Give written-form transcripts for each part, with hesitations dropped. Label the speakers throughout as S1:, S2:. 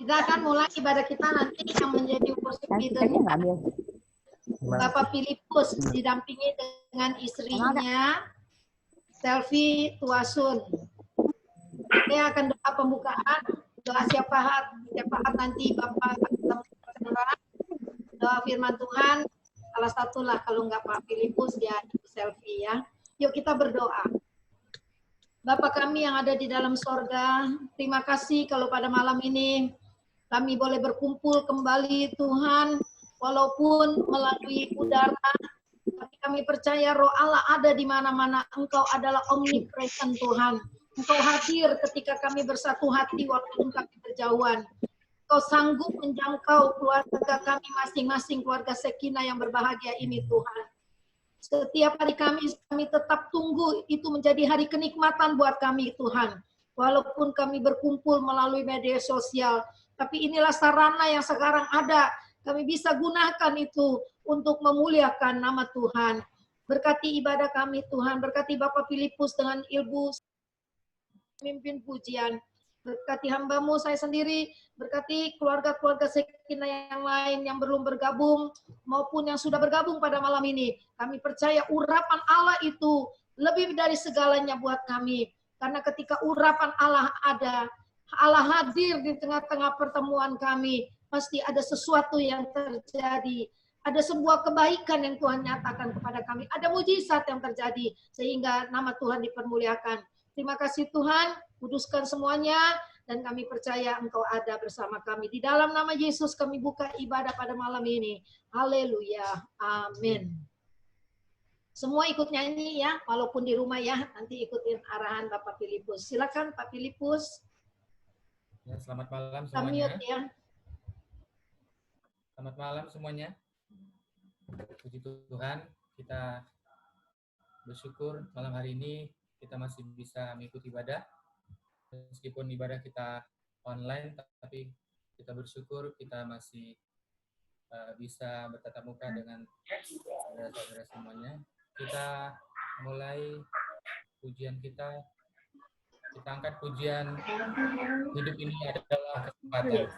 S1: Kita akan mulai ibadah kita nanti yang menjadi worship leader Bapak Filipus didampingi dengan istrinya Selvi Tuasun. Saya akan doa pembukaan, doa syafaat nanti Bapak doa firman Tuhan. Salah satulah kalau nggak Pak Filipus dia Selvi ya. Yuk kita berdoa. Bapa kami yang ada di dalam sorga, terima kasih kalau pada malam ini kami boleh berkumpul kembali Tuhan, walaupun melalui udara, tapi kami percaya roh Allah ada di mana-mana. Engkau adalah omnipresent Tuhan. Engkau hadir ketika kami bersatu hati walaupun kami berjauhan. Engkau sanggup menjangkau keluarga kami masing-masing, keluarga Sekina yang berbahagia ini Tuhan. Setiap hari kami tetap tunggu itu menjadi hari kenikmatan buat kami Tuhan. Walaupun kami berkumpul melalui media sosial, tapi inilah sarana yang sekarang ada. Kami bisa gunakan itu untuk memuliakan nama Tuhan. Berkati ibadah kami Tuhan, berkati Bapak Filipus dengan ilmu pemimpin pujian. Berkati hamba-Mu saya sendiri, berkati keluarga-keluarga Sekina yang lain yang belum bergabung maupun yang sudah bergabung pada malam ini. Kami percaya urapan Allah itu lebih dari segalanya buat kami. Karena ketika urapan Allah ada, Allah hadir di tengah-tengah pertemuan kami, pasti ada sesuatu yang terjadi. Ada sebuah kebaikan yang Tuhan nyatakan kepada kami. Ada mujizat yang terjadi sehingga nama Tuhan dipermuliakan. Terima kasih Tuhan, kuduskan semuanya, dan kami percaya Engkau ada bersama kami. Di dalam nama Yesus kami buka ibadah pada malam ini. Haleluya. Amin. Semua ikut nyanyi ya, walaupun di rumah ya, nanti ikutin arahan Bapak Filipus. Silakan Pak Filipus.
S2: Ya, selamat malam semuanya.
S1: Ya.
S2: Selamat malam semuanya. Puji Tuhan, kita bersyukur malam hari ini kita masih bisa mengikuti ibadah. Meskipun ibadah kita online, tapi kita bersyukur kita masih bisa bertatap muka dengan saudara-saudara semuanya. Kita mulai pujian kita. Kita angkat pujian hidup ini adalah kesempatan.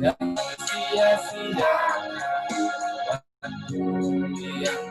S2: Jangan sia-sia waktu yang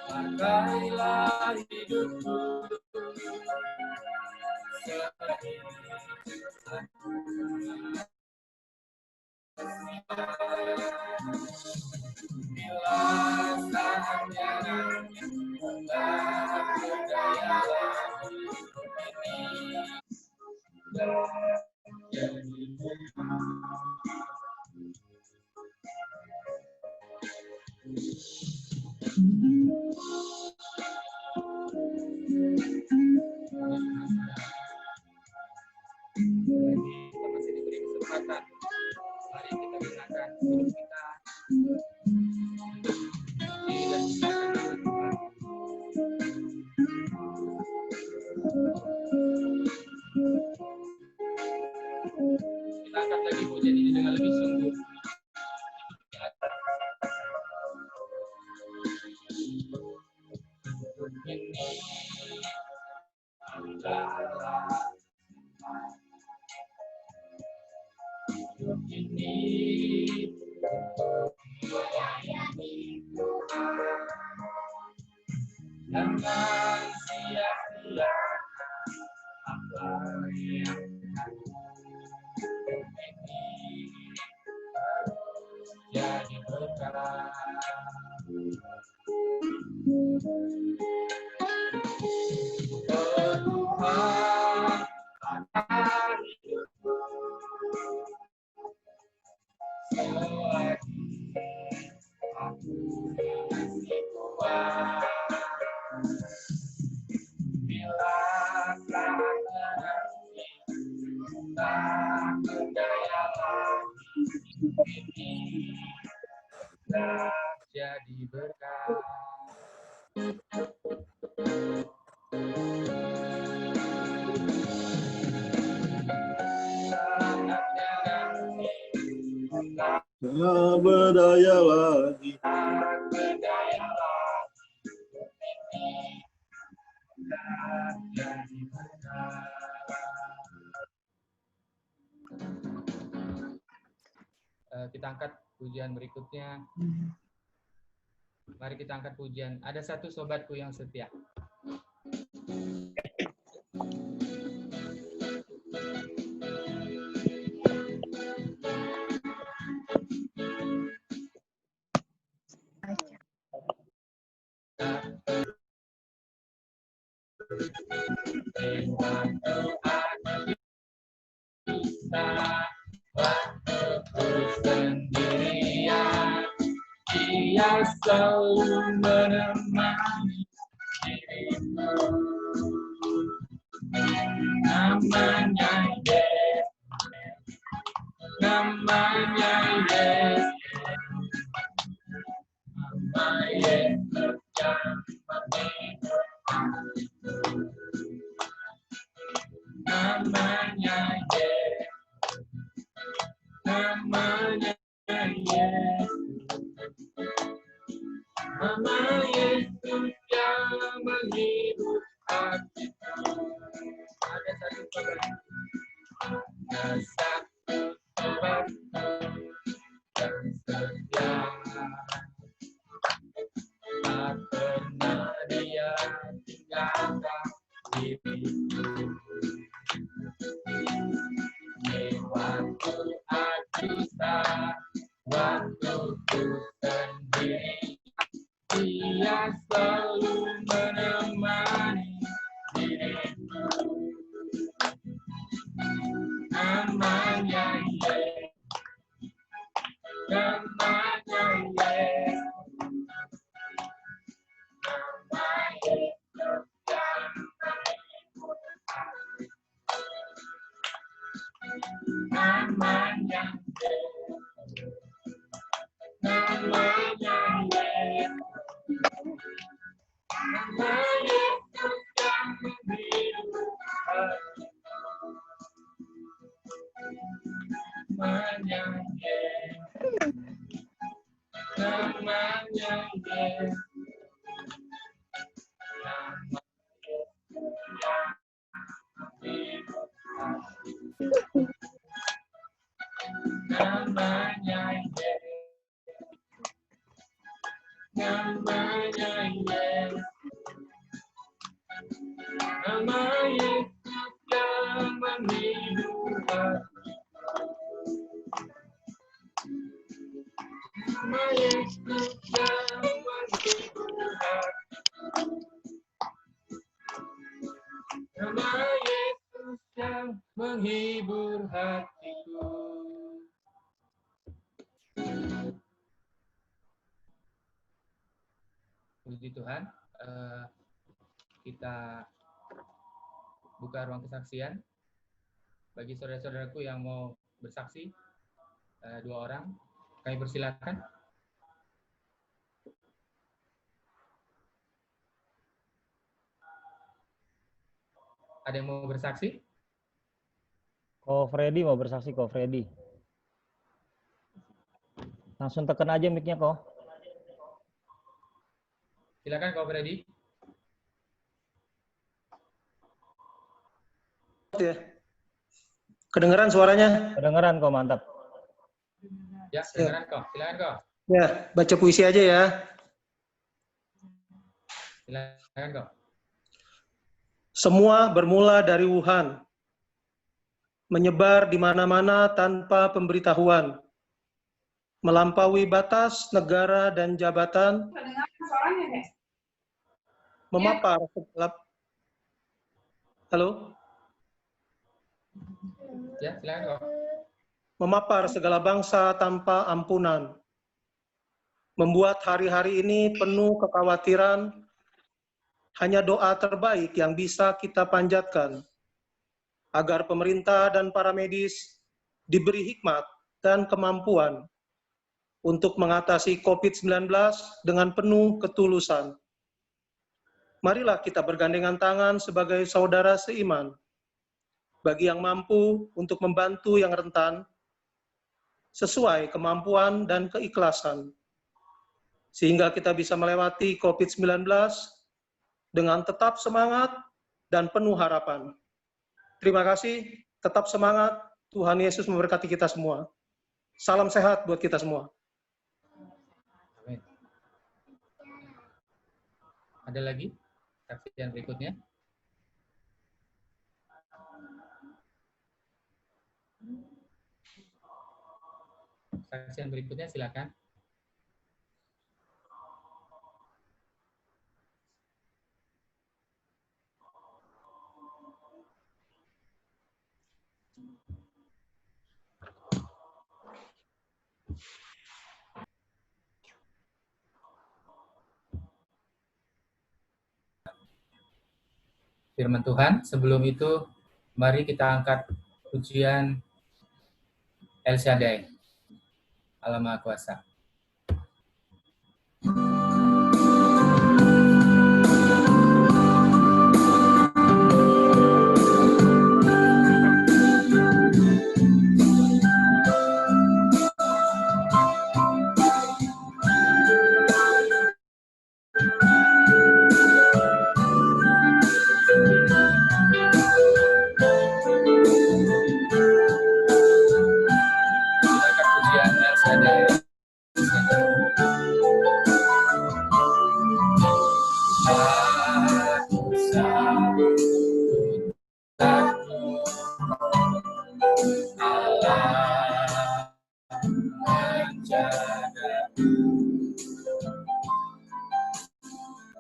S2: pakailah hidupku bila saatnya tak berdaya lagi kita masih diberi kesempatan. Mari kita gunakan hidup kita kita angkat lagi pujian ini dengan lebih sungguh. ini adalah hidup ini melayani Tuhan. Jangan sia-sia apa yang ini harus jadi berkah. Tuhan akan hidupku selagi aku masih kuat. Bila tak nanti tak berdaya lagi, ini tak jadi berkah. Saatnya nanti
S3: Tak berdaya lagi.
S2: tak berdaya lagi, ini tak jadi berkah. Kita angkat pujian berikutnya. Mari kita angkat pujian. Ada satu sobatku yang setia. Dengan doa kita, waktuku sendirian, Dia selalu menemani diriku. Namanya Yesus, namanya Yesus, nama Yesus yang menghidupkan. Namanya Yesus, namanya Yesus, nama Yesus yang menghibur hatiku. Ada satu sobat, ada satu sobat yang setia, tak pernah dia tinggalkan diriku. Di waktu aku susah, waktuku sendiri, Dia selalu menemani diriku. Namanya Yesus, namanya Yesus, nama Yesus yang menghibur hati. Namanya Yesus, namanya Yesus, nama Yesus yang menghibur hati. Namanya Yesus, namanya Yesus, nama Yesus yang menghibur hati. Namanya Yesus, namanya Yesus, nama Yesus yang menghibur hati. Nama Yesus yang menghibur hati. Nama Yesus yang menghibur hatiku. Puji Tuhan, kita buka ruang kesaksian. Bagi saudara-saudaraku yang mau bersaksi, 2 orang, kami persilakan. Ada yang mau bersaksi?
S4: Ko Freddy mau bersaksi, Ko Freddy. Langsung tekan aja mic-nya, Ko.
S2: Silakan Ko Freddy.
S5: ya. Kedengeran suaranya?
S4: Kedengeran kok, mantap.
S2: Ya, kedengeran kok. Silakan kok.
S5: Ya, baca puisi aja ya.
S2: Silakan kok.
S5: Semua bermula dari Wuhan, menyebar di mana-mana tanpa pemberitahuan, melampaui batas negara dan jabatan, memapar
S2: Ya, silakan kok.
S5: memapar segala bangsa tanpa ampunan, membuat hari-hari ini penuh kekhawatiran. Hanya doa terbaik yang bisa kita panjatkan agar pemerintah dan para medis diberi hikmat dan kemampuan untuk mengatasi COVID-19 dengan penuh ketulusan. Marilah kita bergandengan tangan sebagai saudara seiman bagi yang mampu untuk membantu yang rentan sesuai kemampuan dan keikhlasan, sehingga kita bisa melewati COVID-19 dengan tetap semangat dan penuh harapan. Terima kasih, tetap semangat, Tuhan Yesus memberkati kita semua. Salam sehat buat kita semua.
S2: Amin. Ada lagi saksian berikutnya? Saksian berikutnya silakan. Firman Tuhan. Sebelum itu, mari kita angkat pujian El Shaddai, Allah Maha Kuasa. Silakan pujian El Shaddai. Aku sanggup takut, Allah menjagaku.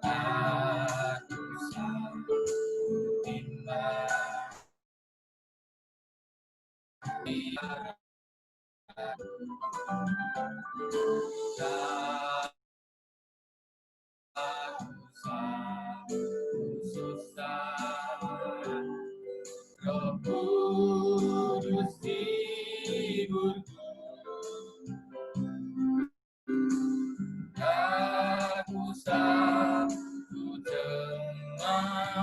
S2: Aku sanggup iman, aku sanggup susah, Roh Kudus hiburku. Aku sanggup cemas,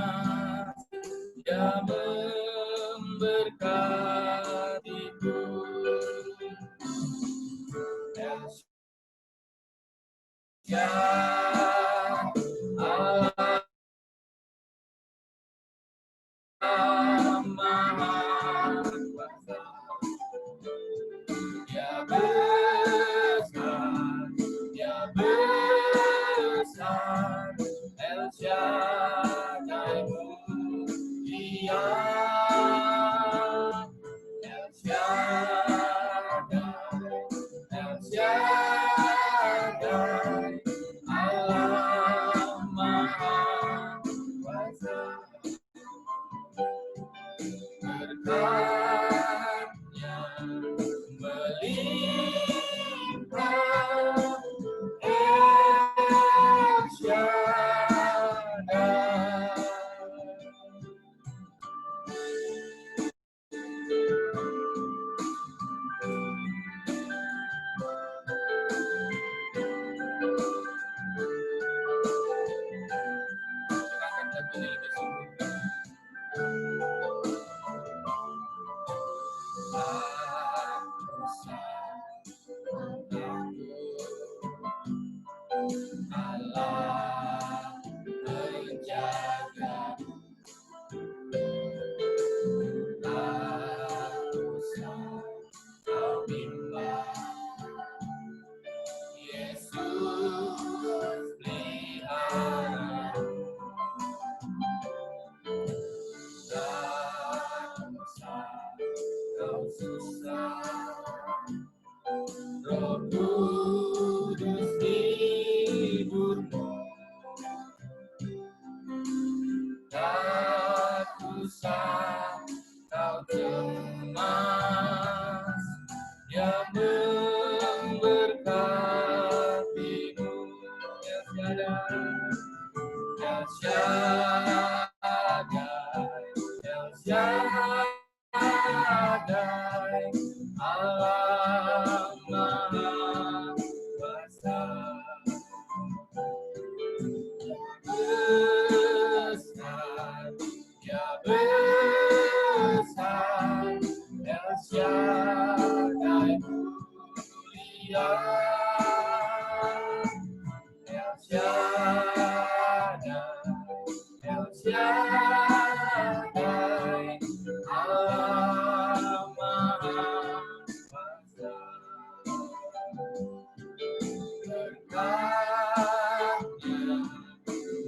S2: Dia memberkatiku. Ya Allah Maha Kuasa, Dia besar, Dia besar, El Shaddai mulia, El Shaddai, El Shaddai, Allah Maha Kuasa. Berkatnya melimpah, El Shaddai. Silakan lagunya lebih sungguh. Aku sanggup takut, Allah menjagaku. El Shaddai, El Shaddai, Allah Maha Kuasa. Besar, ya besar, El Shaddai mulia. El Shaddai, El Shaddai, Allah Maha Kuasa. Berkatnya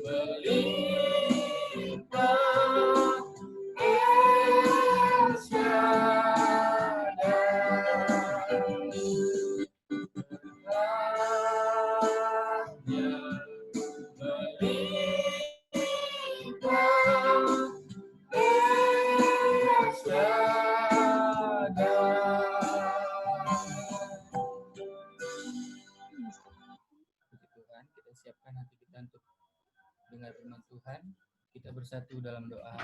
S2: melimpah, El Shaddai. Berkatnya melimpah, El Shaddai. Puji Tuhan, kita siapkan hati kita untuk dengar firman Tuhan. Kita bersatu dalam doa.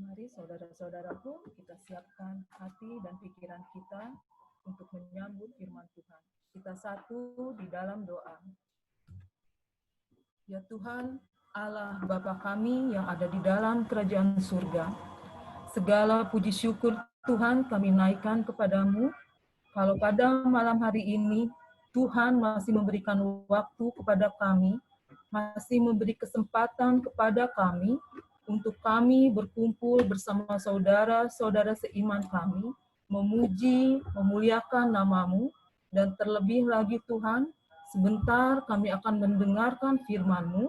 S6: Mari saudara-saudaraku, kita siapkan hati dan pikiran kita untuk menyambut firman Tuhan. Kita satu di dalam doa. Ya Tuhan, Allah Bapa kami yang ada di dalam kerajaan surga, segala puji syukur Tuhan kami naikkan kepadamu. Kalau pada malam hari ini, Tuhan masih memberikan waktu kepada kami, masih memberi kesempatan kepada kami, untuk kami berkumpul bersama saudara-saudara seiman kami, memuji, memuliakan nama-Mu, dan terlebih lagi Tuhan, sebentar kami akan mendengarkan firman-Mu.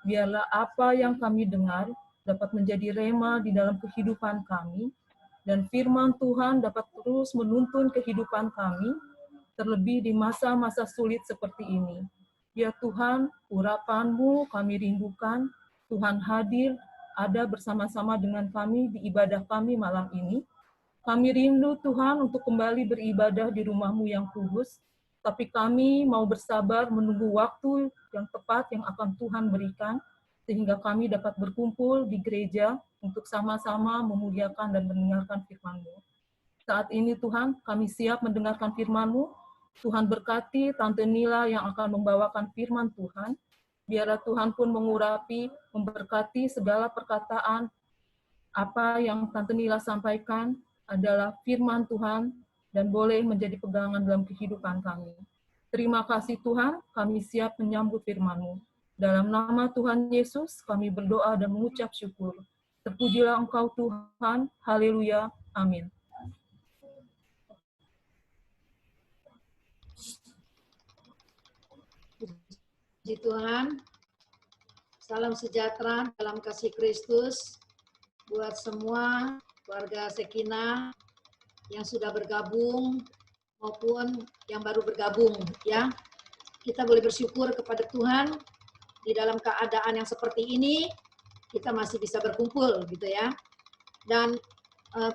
S6: Biarlah apa yang kami dengar dapat menjadi rema di dalam kehidupan kami, dan firman Tuhan dapat terus menuntun kehidupan kami, terlebih di masa-masa sulit seperti ini. Ya Tuhan, urapan-Mu kami rindukan, Tuhan hadir, ada bersama-sama dengan kami di ibadah kami malam ini. Kami rindu Tuhan untuk kembali beribadah di rumah-Mu yang kudus, tapi kami mau bersabar menunggu waktu yang tepat yang akan Tuhan berikan, sehingga kami dapat berkumpul di gereja untuk sama-sama memuliakan dan mendengarkan firman-Mu. Saat ini Tuhan, kami siap mendengarkan firman-Mu. Tuhan berkati Tante Nila yang akan membawakan firman Tuhan. Biarlah Tuhan pun mengurapi, memberkati segala perkataan. Apa yang Tante Nila sampaikan adalah firman Tuhan dan boleh menjadi pegangan dalam kehidupan kami. Terima kasih Tuhan, kami siap menyambut firman-Mu. Dalam nama Tuhan Yesus, kami berdoa dan mengucap syukur. Terpujilah Engkau Tuhan, haleluya, amin.
S1: Puji Tuhan, salam sejahtera dalam kasih Kristus buat semua keluarga Sekina yang sudah bergabung maupun yang baru bergabung ya. Kita boleh bersyukur kepada Tuhan di dalam keadaan yang seperti ini kita masih bisa berkumpul gitu ya. Dan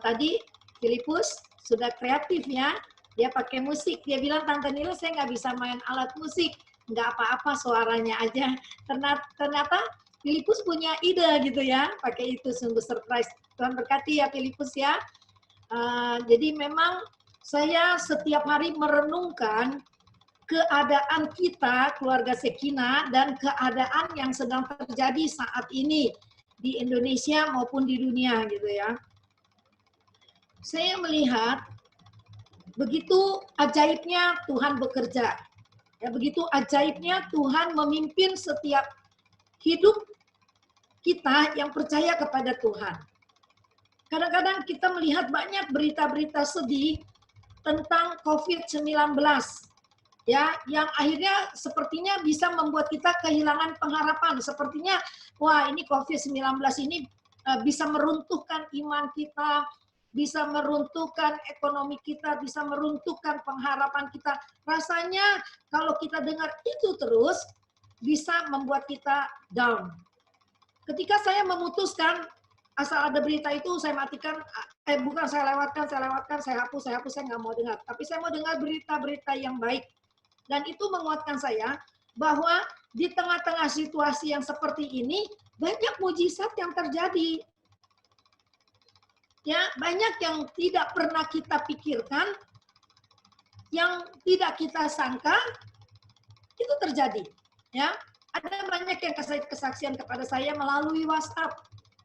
S1: tadi Filipus sudah kreatif ya, dia pakai musik. Dia bilang, Tante Nila saya nggak bisa main alat musik, nggak apa-apa suaranya aja. Ternyata Filipus punya ide gitu ya, pakai itu sungguh surprise. Tuhan berkati ya Filipus ya. Jadi memang saya setiap hari merenungkan keadaan kita, keluarga Sekina, dan keadaan yang sedang terjadi saat ini di Indonesia maupun di dunia gitu ya. Saya melihat begitu ajaibnya Tuhan bekerja. Ya, begitu ajaibnya Tuhan memimpin setiap hidup kita yang percaya kepada Tuhan. Kadang-kadang kita melihat banyak berita-berita sedih tentang COVID-19. Ya, yang akhirnya sepertinya bisa membuat kita kehilangan pengharapan. Sepertinya, wah ini COVID-19 ini bisa meruntuhkan iman kita, bisa meruntuhkan ekonomi kita, bisa meruntuhkan pengharapan kita. Rasanya kalau kita dengar itu terus, bisa membuat kita down. Ketika saya memutuskan Asal ada berita itu saya matikan, bukan saya lewatkan, saya hapus, saya nggak mau dengar. Tapi saya mau dengar berita-berita yang baik. Dan itu menguatkan saya bahwa di tengah-tengah situasi yang seperti ini, banyak mujizat yang terjadi. Ya, banyak yang tidak pernah kita pikirkan, yang tidak kita sangka, itu terjadi. Ya, ada banyak yang kesaksian kepada saya melalui WhatsApp.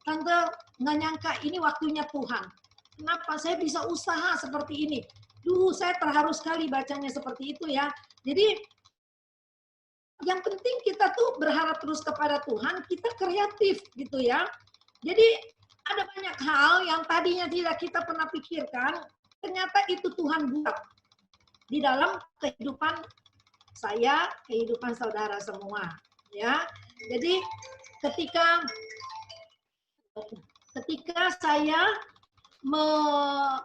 S1: Tante, nggak nyangka ini waktunya Tuhan. Kenapa saya bisa usaha seperti ini? Saya terharu sekali bacanya seperti itu ya. Jadi yang penting kita tuh berharap terus kepada Tuhan, kita kreatif gitu ya. Jadi ada banyak hal yang tadinya tidak kita pernah pikirkan, ternyata itu Tuhan buat di dalam kehidupan saya, kehidupan saudara semua ya. Jadi ketika saya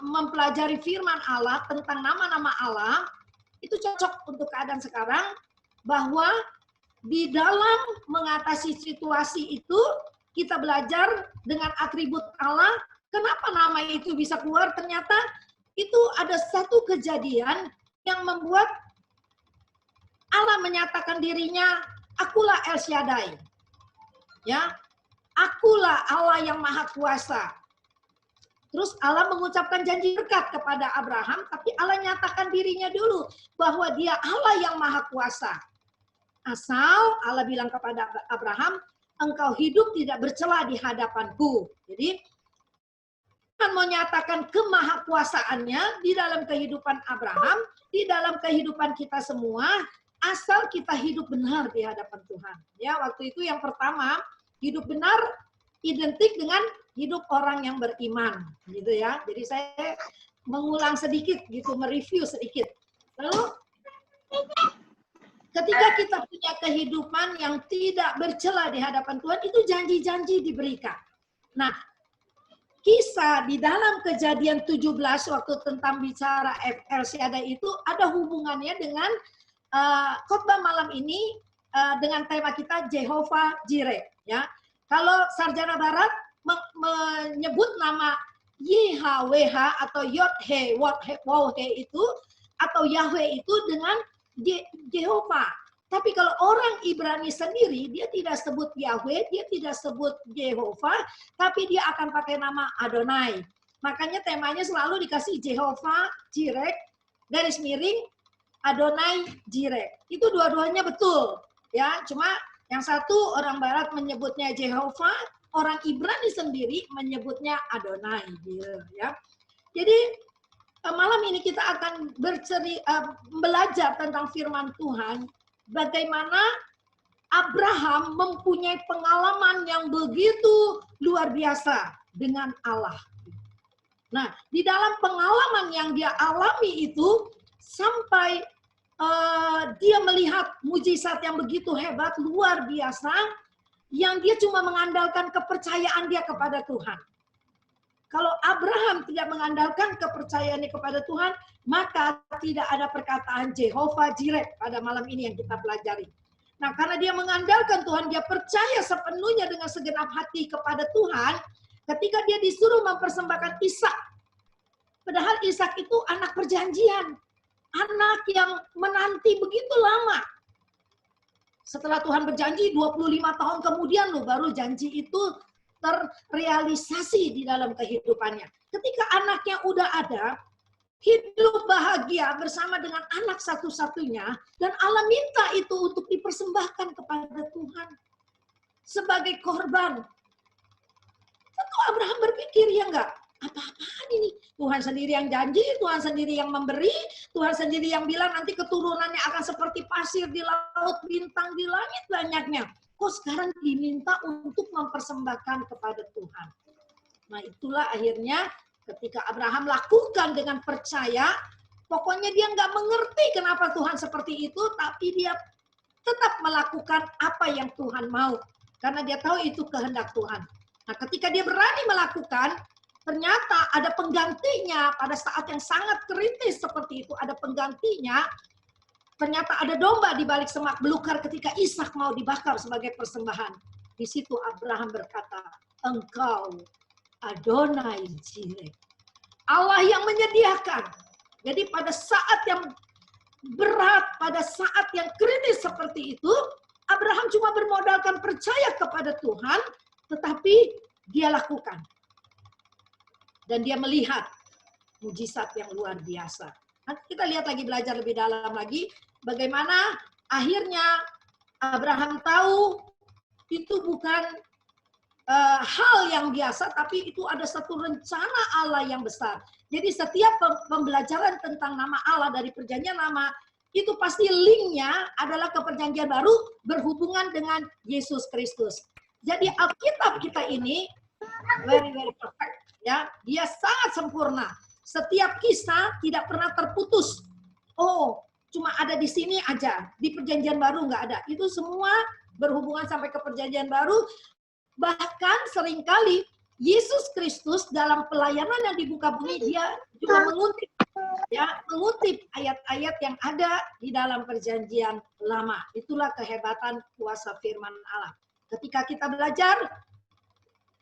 S1: mempelajari firman Allah tentang nama-nama Allah, itu cocok untuk keadaan sekarang, bahwa di dalam mengatasi situasi itu kita belajar dengan atribut Allah. Kenapa nama itu bisa keluar? Ternyata itu ada satu kejadian yang membuat Allah menyatakan dirinya, akulah El Shaddai. Ya, akulah Allah yang Maha Kuasa. Terus Allah mengucapkan janji berkat kepada Abraham, tapi Allah nyatakan dirinya dulu bahwa dia Allah yang Maha Kuasa. Asal Allah bilang kepada Abraham, engkau hidup tidak bercela di hadapanku. Jadi Tuhan mau nyatakan kemahakuasaannya di dalam kehidupan Abraham, di dalam kehidupan kita semua, asal kita hidup benar di hadapan Tuhan. Ya, waktu itu yang pertama, hidup benar identik dengan hidup orang yang beriman, gitu ya. Jadi saya mengulang sedikit, gitu, mereview sedikit. Lalu ketika kita punya kehidupan yang tidak bercela di hadapan Tuhan, itu janji-janji diberikan. Nah, kisah di dalam Kejadian 17 waktu tentang bicara El Shaddai itu ada hubungannya dengan khotbah malam ini dengan tema kita Jehovah Jireh. Ya, kalau Sarjana Barat menyebut nama YHWH atau Yod-He, Wod-He itu atau Yahweh itu dengan Jehovah. Tapi kalau orang Ibrani sendiri, dia tidak sebut Yahweh, dia tidak sebut Jehovah, tapi dia akan pakai nama Adonai. Makanya temanya selalu dikasih Jehovah Jireh, garis miring, Adonai Jireh. Itu dua-duanya betul. Ya, cuma yang satu orang Barat menyebutnya Jehovah, orang Ibrani sendiri menyebutnya Adonai. Ya. Jadi malam ini kita akan belajar tentang firman Tuhan, bagaimana Abraham mempunyai pengalaman yang begitu luar biasa dengan Allah. Nah, di dalam pengalaman yang dia alami itu, sampai dia melihat mujizat yang begitu hebat, luar biasa, yang dia cuma mengandalkan kepercayaan dia kepada Tuhan. Kalau Abraham tidak mengandalkan kepercayaannya kepada Tuhan, maka tidak ada perkataan Jehovah Jireh pada malam ini yang kita pelajari. Nah, karena dia mengandalkan Tuhan, dia percaya sepenuhnya dengan segenap hati kepada Tuhan, ketika dia disuruh mempersembahkan Ishak. Padahal Ishak itu anak perjanjian, anak yang menanti begitu lama. Setelah Tuhan berjanji 25 tahun kemudian loh baru janji itu terrealisasi di dalam kehidupannya. Ketika anaknya udah ada, hidup bahagia bersama dengan anak satu-satunya, dan Allah minta itu untuk dipersembahkan kepada Tuhan sebagai korban. Tentu Abraham berpikir, ya enggak, apa-apaan ini? Tuhan sendiri yang janji, Tuhan sendiri yang memberi, Tuhan sendiri yang bilang nanti keturunannya akan seperti pasir di laut, bintang di langit banyaknya. Kok sekarang diminta untuk mempersembahkan kepada Tuhan? Nah, itulah akhirnya ketika Abraham lakukan dengan percaya, pokoknya dia nggak mengerti kenapa Tuhan seperti itu, tapi dia tetap melakukan apa yang Tuhan mau. Karena dia tahu itu kehendak Tuhan. Nah, ketika dia berani melakukan, ternyata ada penggantinya pada saat yang sangat kritis seperti itu, ada penggantinya. Ternyata ada domba di balik semak belukar ketika Ishak mau dibakar sebagai persembahan. Di situ Abraham berkata, engkau Adonai Jireh. Allah yang menyediakan. Jadi pada saat yang berat, pada saat yang kritis seperti itu, Abraham cuma bermodalkan percaya kepada Tuhan, tetapi dia lakukan. Dan dia melihat mujizat yang luar biasa. Nanti kita lihat lagi, belajar lebih dalam lagi, bagaimana akhirnya Abraham tahu itu bukan hal yang biasa, tapi itu ada satu rencana Allah yang besar. Jadi setiap pembelajaran tentang nama Allah dari perjanjian lama, itu pasti linknya adalah ke perjanjian baru berhubungan dengan Yesus Kristus. Jadi Alkitab kita ini very perfect, ya, dia sangat sempurna. Setiap kisah tidak pernah terputus. Oh, cuma ada di sini aja, di perjanjian baru nggak ada. Itu semua berhubungan sampai ke perjanjian baru. Bahkan seringkali Yesus Kristus dalam pelayanan yang di muka bumi, dia juga mengutip ayat-ayat yang ada di dalam perjanjian lama. Itulah kehebatan kuasa firman Allah. Ketika kita belajar,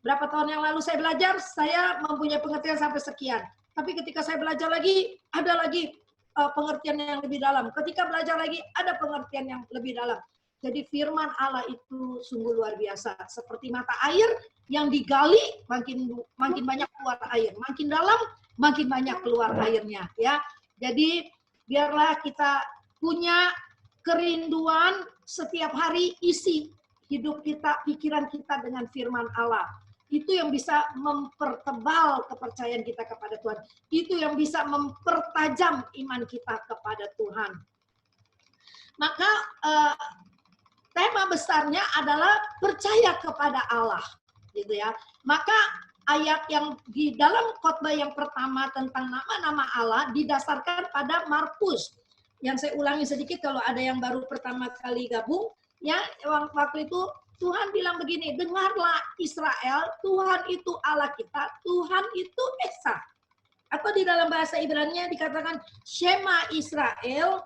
S1: berapa tahun yang lalu saya belajar, saya mempunyai pengertian sampai sekian. Tapi ketika saya belajar lagi, ada lagi pengertian yang lebih dalam. Ketika belajar lagi, ada pengertian yang lebih dalam. Jadi firman Allah itu sungguh luar biasa. Seperti mata air yang digali, makin banyak keluar air. Makin dalam, makin banyak keluar airnya. Ya, jadi biarlah kita punya kerinduan setiap hari, isi hidup kita, pikiran kita dengan firman Allah. Itu yang bisa mempertebal kepercayaan kita kepada Tuhan. Itu yang bisa mempertajam iman kita kepada Tuhan. Maka tema besarnya adalah percaya kepada Allah, gitu ya. Maka ayat yang di dalam khotbah yang pertama tentang nama-nama Allah didasarkan pada Markus. Yang saya ulangi sedikit kalau ada yang baru pertama kali gabung, ya, waktu itu Tuhan bilang begini, dengarlah Israel, Tuhan itu Allah kita, Tuhan itu Esa. Atau di dalam bahasa Ibrani dikatakan Shema Israel,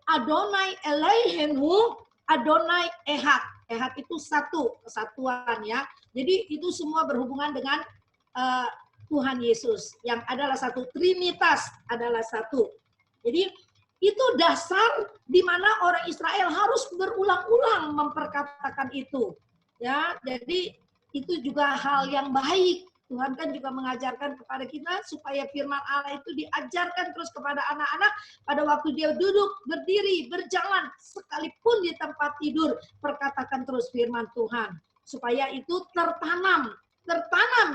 S1: Adonai Elohenu, Adonai Ehad. Ehad itu satu, kesatuan ya. Jadi itu semua berhubungan dengan Tuhan Yesus yang adalah satu, Trinitas adalah satu. Jadi itu dasar di mana orang Israel harus berulang-ulang memperkatakan itu. Ya, jadi itu juga hal yang baik. Tuhan kan juga mengajarkan kepada kita supaya firman Allah itu diajarkan terus kepada anak-anak pada waktu dia duduk, berdiri, berjalan, sekalipun di tempat tidur, perkatakan terus firman Tuhan. Supaya itu tertanam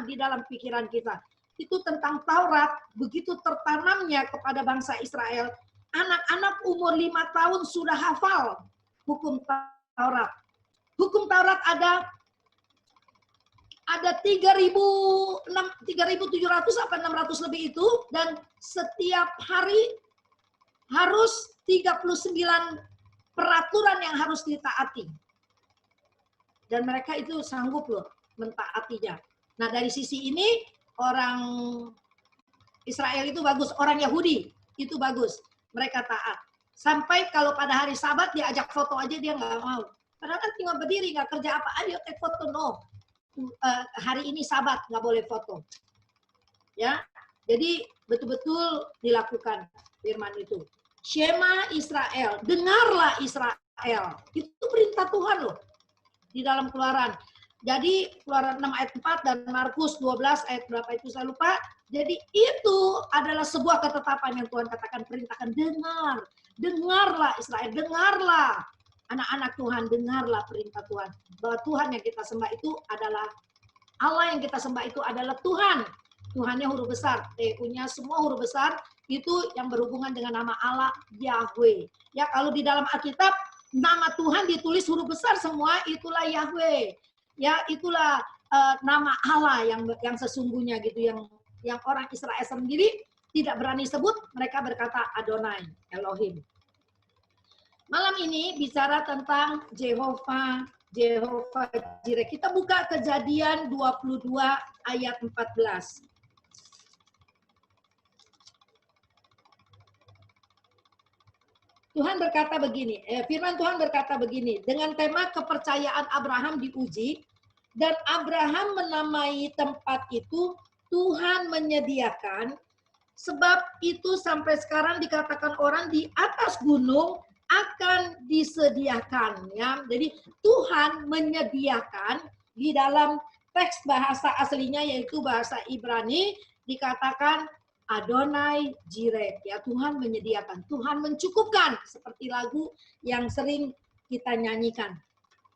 S1: di dalam pikiran kita. Itu tentang Taurat, begitu tertanamnya kepada bangsa Israel, anak-anak umur 5 tahun sudah hafal hukum Taurat. Hukum Taurat ada 3.700 apa 600 lebih itu, dan setiap hari harus 39 peraturan yang harus ditaati. Dan mereka itu sanggup loh mentaatinya. Nah, dari sisi ini orang Israel itu bagus, orang Yahudi itu bagus. Mereka taat. Sampai kalau pada hari Sabat diajak foto aja dia nggak mau. Padahal kan tinggal berdiri, nggak kerja apa, ayo take foto, no. Hari ini Sabat, nggak boleh foto. Ya, jadi betul-betul dilakukan firman itu. Shema Israel, dengarlah Israel. Itu perintah Tuhan loh. Di dalam Keluaran. Jadi Keluaran 6 ayat 4 dan Markus 12 ayat berapa itu saya lupa. Jadi itu adalah sebuah ketetapan yang Tuhan katakan, perintahkan, dengar. Dengarlah Israel, dengarlah. Anak-anak Tuhan, dengarlah perintah Tuhan. Bahwa Tuhan yang kita sembah itu adalah Allah, yang kita sembah itu adalah Tuhan. Tuhannya huruf besar, T-nya semua huruf besar, itu yang berhubungan dengan nama Allah, Yahweh. Ya, kalau di dalam Alkitab, nama Tuhan ditulis huruf besar semua, itulah Yahweh. Ya, itulah nama Allah yang sesungguhnya gitu, yang orang Israel sendiri tidak berani sebut, mereka berkata Adonai, Elohim. Malam ini bicara tentang Jehovah Jireh. Kita buka Kejadian 22 ayat 14. Tuhan berkata begini, firman Tuhan berkata begini, dengan tema kepercayaan Abraham diuji, dan Abraham menamai tempat itu Tuhan menyediakan, sebab itu sampai sekarang dikatakan orang di atas gunung akan disediakan, ya. Jadi Tuhan menyediakan. Di dalam teks bahasa aslinya yaitu bahasa Ibrani dikatakan Adonai Jireh, ya, Tuhan menyediakan, Tuhan mencukupkan, seperti lagu yang sering kita nyanyikan.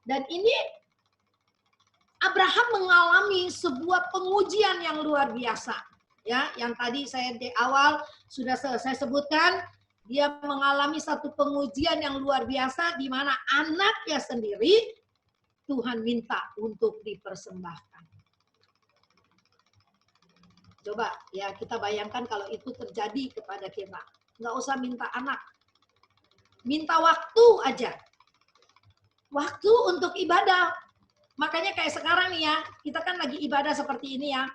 S1: Dan ini Abraham mengalami sebuah pengujian yang luar biasa, ya, yang tadi saya di awal sudah saya sebutkan, dia mengalami satu pengujian yang luar biasa di mana anaknya sendiri Tuhan minta untuk dipersembahkan. Coba ya kita bayangkan kalau itu terjadi kepada kita. Nggak usah minta anak. Minta waktu aja. Waktu untuk ibadah. Makanya kayak sekarang nih ya, kita kan lagi ibadah seperti ini ya.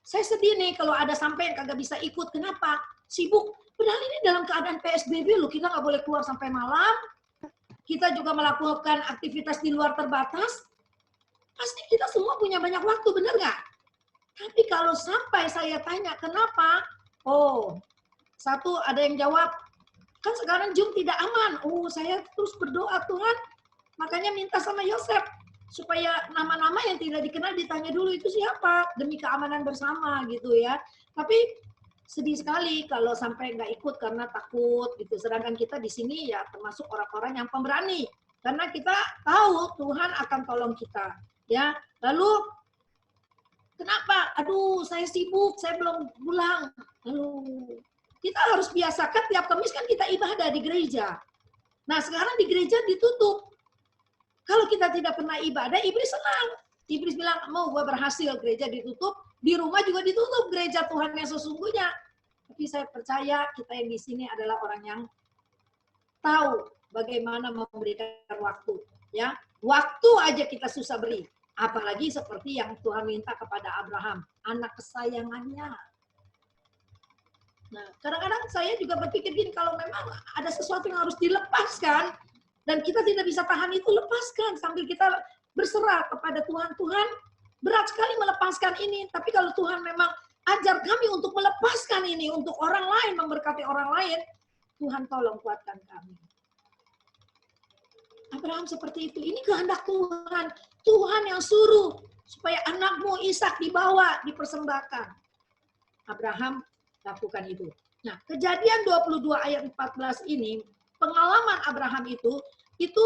S1: Saya sedih nih kalau ada sampai yang kagak bisa ikut. Kenapa? Sibuk. Padahal ini dalam keadaan PSBB loh, kita nggak boleh keluar sampai malam. Kita juga melakukan aktivitas di luar terbatas. Pasti kita semua punya banyak waktu, bener nggak? Tapi kalau sampai saya tanya kenapa? Oh, satu ada yang jawab, kan sekarang Zoom tidak aman. Oh, saya terus berdoa Tuhan, makanya minta sama Yosef supaya nama-nama yang tidak dikenal ditanya dulu itu siapa demi keamanan bersama gitu ya. Tapi sedih sekali kalau sampai nggak ikut karena takut gitu. Sedangkan kita di sini ya termasuk orang-orang yang pemberani karena kita tahu Tuhan akan tolong kita. Ya, lalu kenapa? Aduh, saya sibuk, saya belum pulang. Lalu kita harus biasakan tiap Kamis kan kita ibadah di gereja. Nah sekarang di gereja ditutup. Kalau kita tidak pernah ibadah, iblis senang. Iblis bilang, mau gua berhasil, gereja ditutup, di rumah juga ditutup gereja Tuhan yang sesungguhnya. Tapi saya percaya kita yang di sini adalah orang yang tahu bagaimana memberikan waktu. Ya, waktu aja kita susah beri. Apalagi seperti yang Tuhan minta kepada Abraham, anak kesayangannya. Nah, kadang-kadang saya juga berpikir gini, kalau memang ada sesuatu yang harus dilepaskan, dan kita tidak bisa tahan itu, lepaskan sambil kita berserah kepada Tuhan. Tuhan, berat sekali melepaskan ini, tapi kalau Tuhan memang ajar kami untuk melepaskan ini, untuk orang lain, memberkati orang lain, Tuhan tolong kuatkan kami. Abraham seperti itu, ini kehendak Tuhan. Tuhan yang suruh supaya anakmu Ishak dibawa, dipersembahkan. Abraham lakukan itu. Nah, Kejadian 22 ayat 14 ini, pengalaman Abraham itu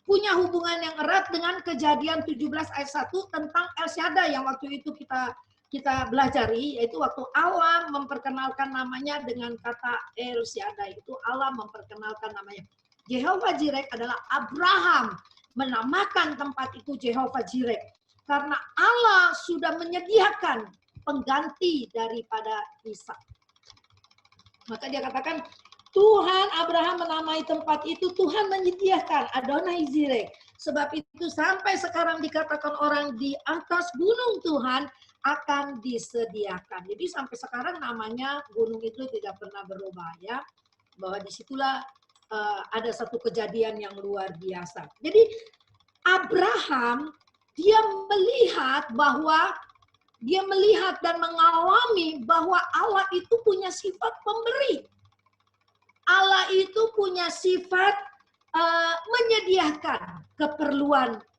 S1: punya hubungan yang erat dengan Kejadian 17 ayat 1 tentang El Shaddai yang waktu itu kita belajari, yaitu waktu Allah memperkenalkan namanya dengan kata El Shaddai. Itu Allah memperkenalkan namanya. Jehovah Jireh adalah Abraham menamakan tempat itu Jehovah Jireh. Karena Allah sudah menyediakan pengganti daripada Ishak. Maka dia katakan, Tuhan Abraham menamai tempat itu, Tuhan menyediakan Adonai Jireh. Sebab itu sampai sekarang dikatakan orang di atas gunung Tuhan akan disediakan. Jadi sampai sekarang namanya gunung itu tidak pernah berubah ya. Bahwa disitulah ada satu kejadian yang luar biasa. Jadi Abraham dia melihat dan mengalami bahwa Allah itu punya sifat pemberi. Allah itu punya sifat menyediakan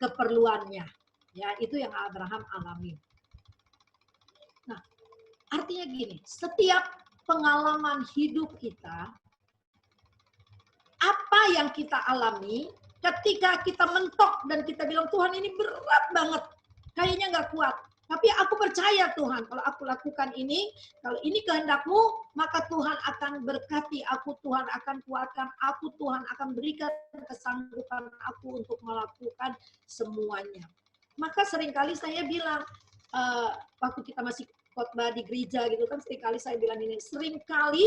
S1: keperluannya. Ya, itu yang Abraham alami. Nah, artinya gini, setiap pengalaman hidup kita, apa yang kita alami, ketika kita mentok dan kita bilang, Tuhan ini berat banget, kayaknya nggak kuat. Tapi aku percaya Tuhan, kalau aku lakukan ini, kalau ini kehendak-Mu, maka Tuhan akan berkati aku, Tuhan akan kuatkan aku, Tuhan akan berikan kesanggupan aku untuk melakukan semuanya. Maka seringkali saya bilang, waktu kita masih khotbah di gereja gitu kan, seringkali saya bilang ini, seringkali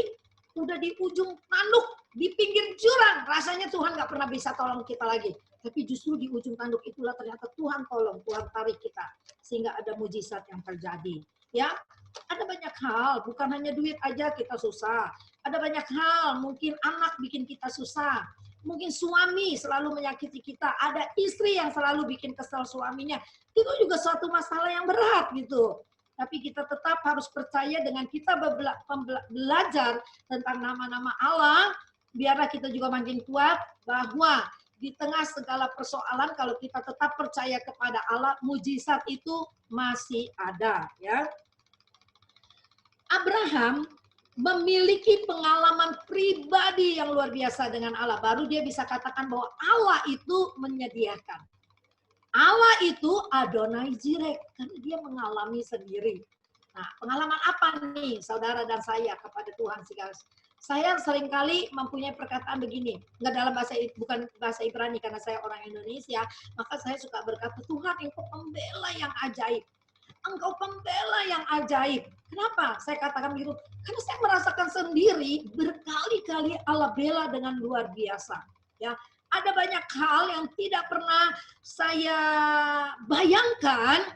S1: udah di ujung tanduk, di pinggir jurang, rasanya Tuhan nggak pernah bisa tolong kita lagi. Tapi justru di ujung tanduk itulah ternyata Tuhan tolong, Tuhan tarik kita. Sehingga ada mujizat yang terjadi. Ya, ada banyak hal, bukan hanya duit aja kita susah. Ada banyak hal, mungkin anak bikin kita susah. Mungkin suami selalu menyakiti kita. Ada istri yang selalu bikin kesal suaminya. Itu juga suatu masalah yang berat gitu. Tapi kita tetap harus percaya dengan kita belajar tentang nama-nama Allah, biarlah kita juga makin kuat bahwa di tengah segala persoalan kalau kita tetap percaya kepada Allah, mujizat itu masih ada, ya. Abraham memiliki pengalaman pribadi yang luar biasa dengan Allah. Baru dia bisa katakan bahwa Allah itu menyediakan. Allah itu Adonai Jireh, karena dia mengalami sendiri. Nah, pengalaman apa nih saudara dan saya kepada Tuhan? Saya seringkali mempunyai perkataan begini, nggak dalam bahasa, bukan bahasa Ibrani karena saya orang Indonesia, maka saya suka berkata, Tuhan engkau pembela yang ajaib. Engkau pembela yang ajaib. Kenapa saya katakan begitu? Karena saya merasakan sendiri berkali-kali Allah bela dengan luar biasa. Ya, ada banyak hal yang tidak pernah saya bayangkan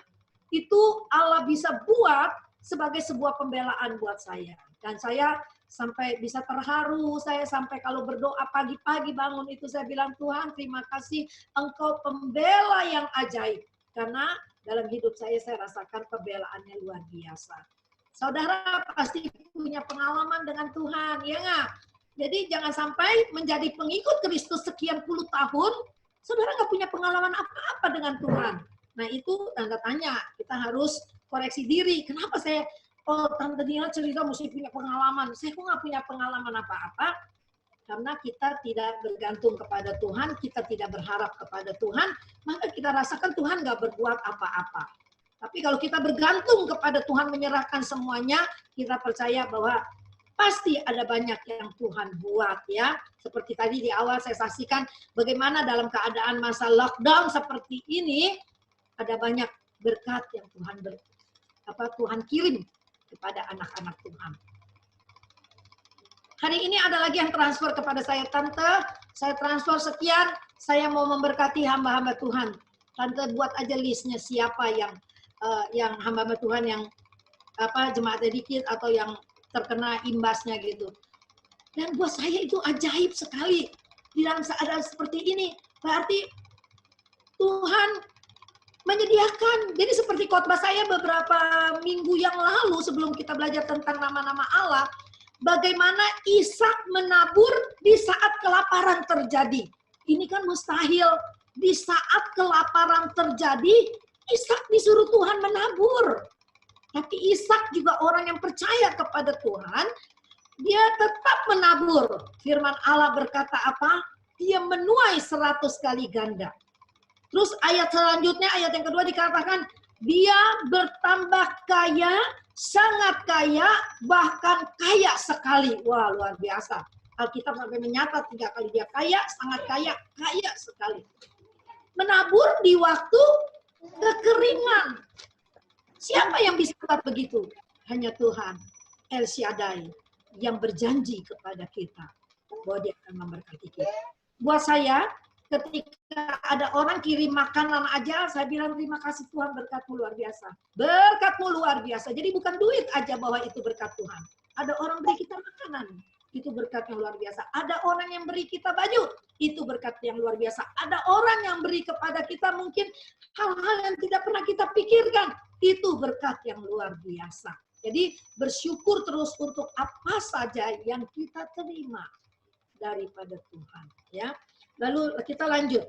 S1: itu Allah bisa buat sebagai sebuah pembelaan buat saya. Dan saya sampai bisa terharu, saya sampai kalau berdoa pagi-pagi bangun itu saya bilang, Tuhan terima kasih engkau pembela yang ajaib. Karena dalam hidup saya rasakan pembelaannya luar biasa. Saudara pasti punya pengalaman dengan Tuhan, ya nggak? Jadi jangan sampai menjadi pengikut Kristus sekian puluh tahun, saudara nggak punya pengalaman apa-apa dengan Tuhan. Nah itu tanda tanya, kita harus koreksi diri. Kenapa saya, Tante Dina cerita mesti punya pengalaman. Saya kok nggak punya pengalaman apa-apa? Karena kita tidak bergantung kepada Tuhan, kita tidak berharap kepada Tuhan, maka kita rasakan Tuhan nggak berbuat apa-apa. Tapi kalau kita bergantung kepada Tuhan, menyerahkan semuanya, kita percaya bahwa pasti ada banyak yang Tuhan buat, ya. Seperti tadi di awal saya saksikan bagaimana dalam keadaan masa lockdown seperti ini, ada banyak berkat yang Tuhan kirim kepada anak-anak Tuhan. Hari ini ada lagi yang transfer kepada saya, Tante, saya transfer sekian, saya mau memberkati hamba-hamba Tuhan. Tante buat aja listnya siapa yang hamba-hamba Tuhan yang jemaat dedikit atau yang terkena imbasnya gitu. Dan buat saya itu ajaib sekali di dalam keadaan seperti ini. Berarti Tuhan menyediakan. Jadi seperti khotbah saya beberapa minggu yang lalu sebelum kita belajar tentang nama-nama Allah, bagaimana Ishak menabur di saat kelaparan terjadi. Ini kan mustahil. Di saat kelaparan terjadi, Ishak disuruh Tuhan menabur. Tapi Ishak juga orang yang percaya kepada Tuhan, dia tetap menabur. Firman Allah berkata apa? Dia menuai 100 kali ganda. Terus ayat selanjutnya, ayat yang kedua dikatakan, dia bertambah kaya, sangat kaya, bahkan kaya sekali. Wah, luar biasa. Alkitab sampai menyatat 3 kali dia kaya, sangat kaya, kaya sekali. Menabur di waktu kekeringan. Siapa yang bisa buat begitu? Hanya Tuhan, El Shaddai, yang berjanji kepada kita bahwa dia akan memberkati kita. Buat saya, ketika ada orang kirim makanan aja, saya bilang terima kasih Tuhan, berkat-Mu luar biasa. Berkat-Mu luar biasa. Jadi bukan duit aja bahwa itu berkat Tuhan. Ada orang beri kita makanan, itu berkat yang luar biasa. Ada orang yang beri kita baju, itu berkat yang luar biasa. Ada orang yang beri kepada kita mungkin hal-hal yang tidak pernah kita pikirkan, itu berkat yang luar biasa. Jadi bersyukur terus untuk apa saja yang kita terima daripada Tuhan, ya. Lalu kita lanjut.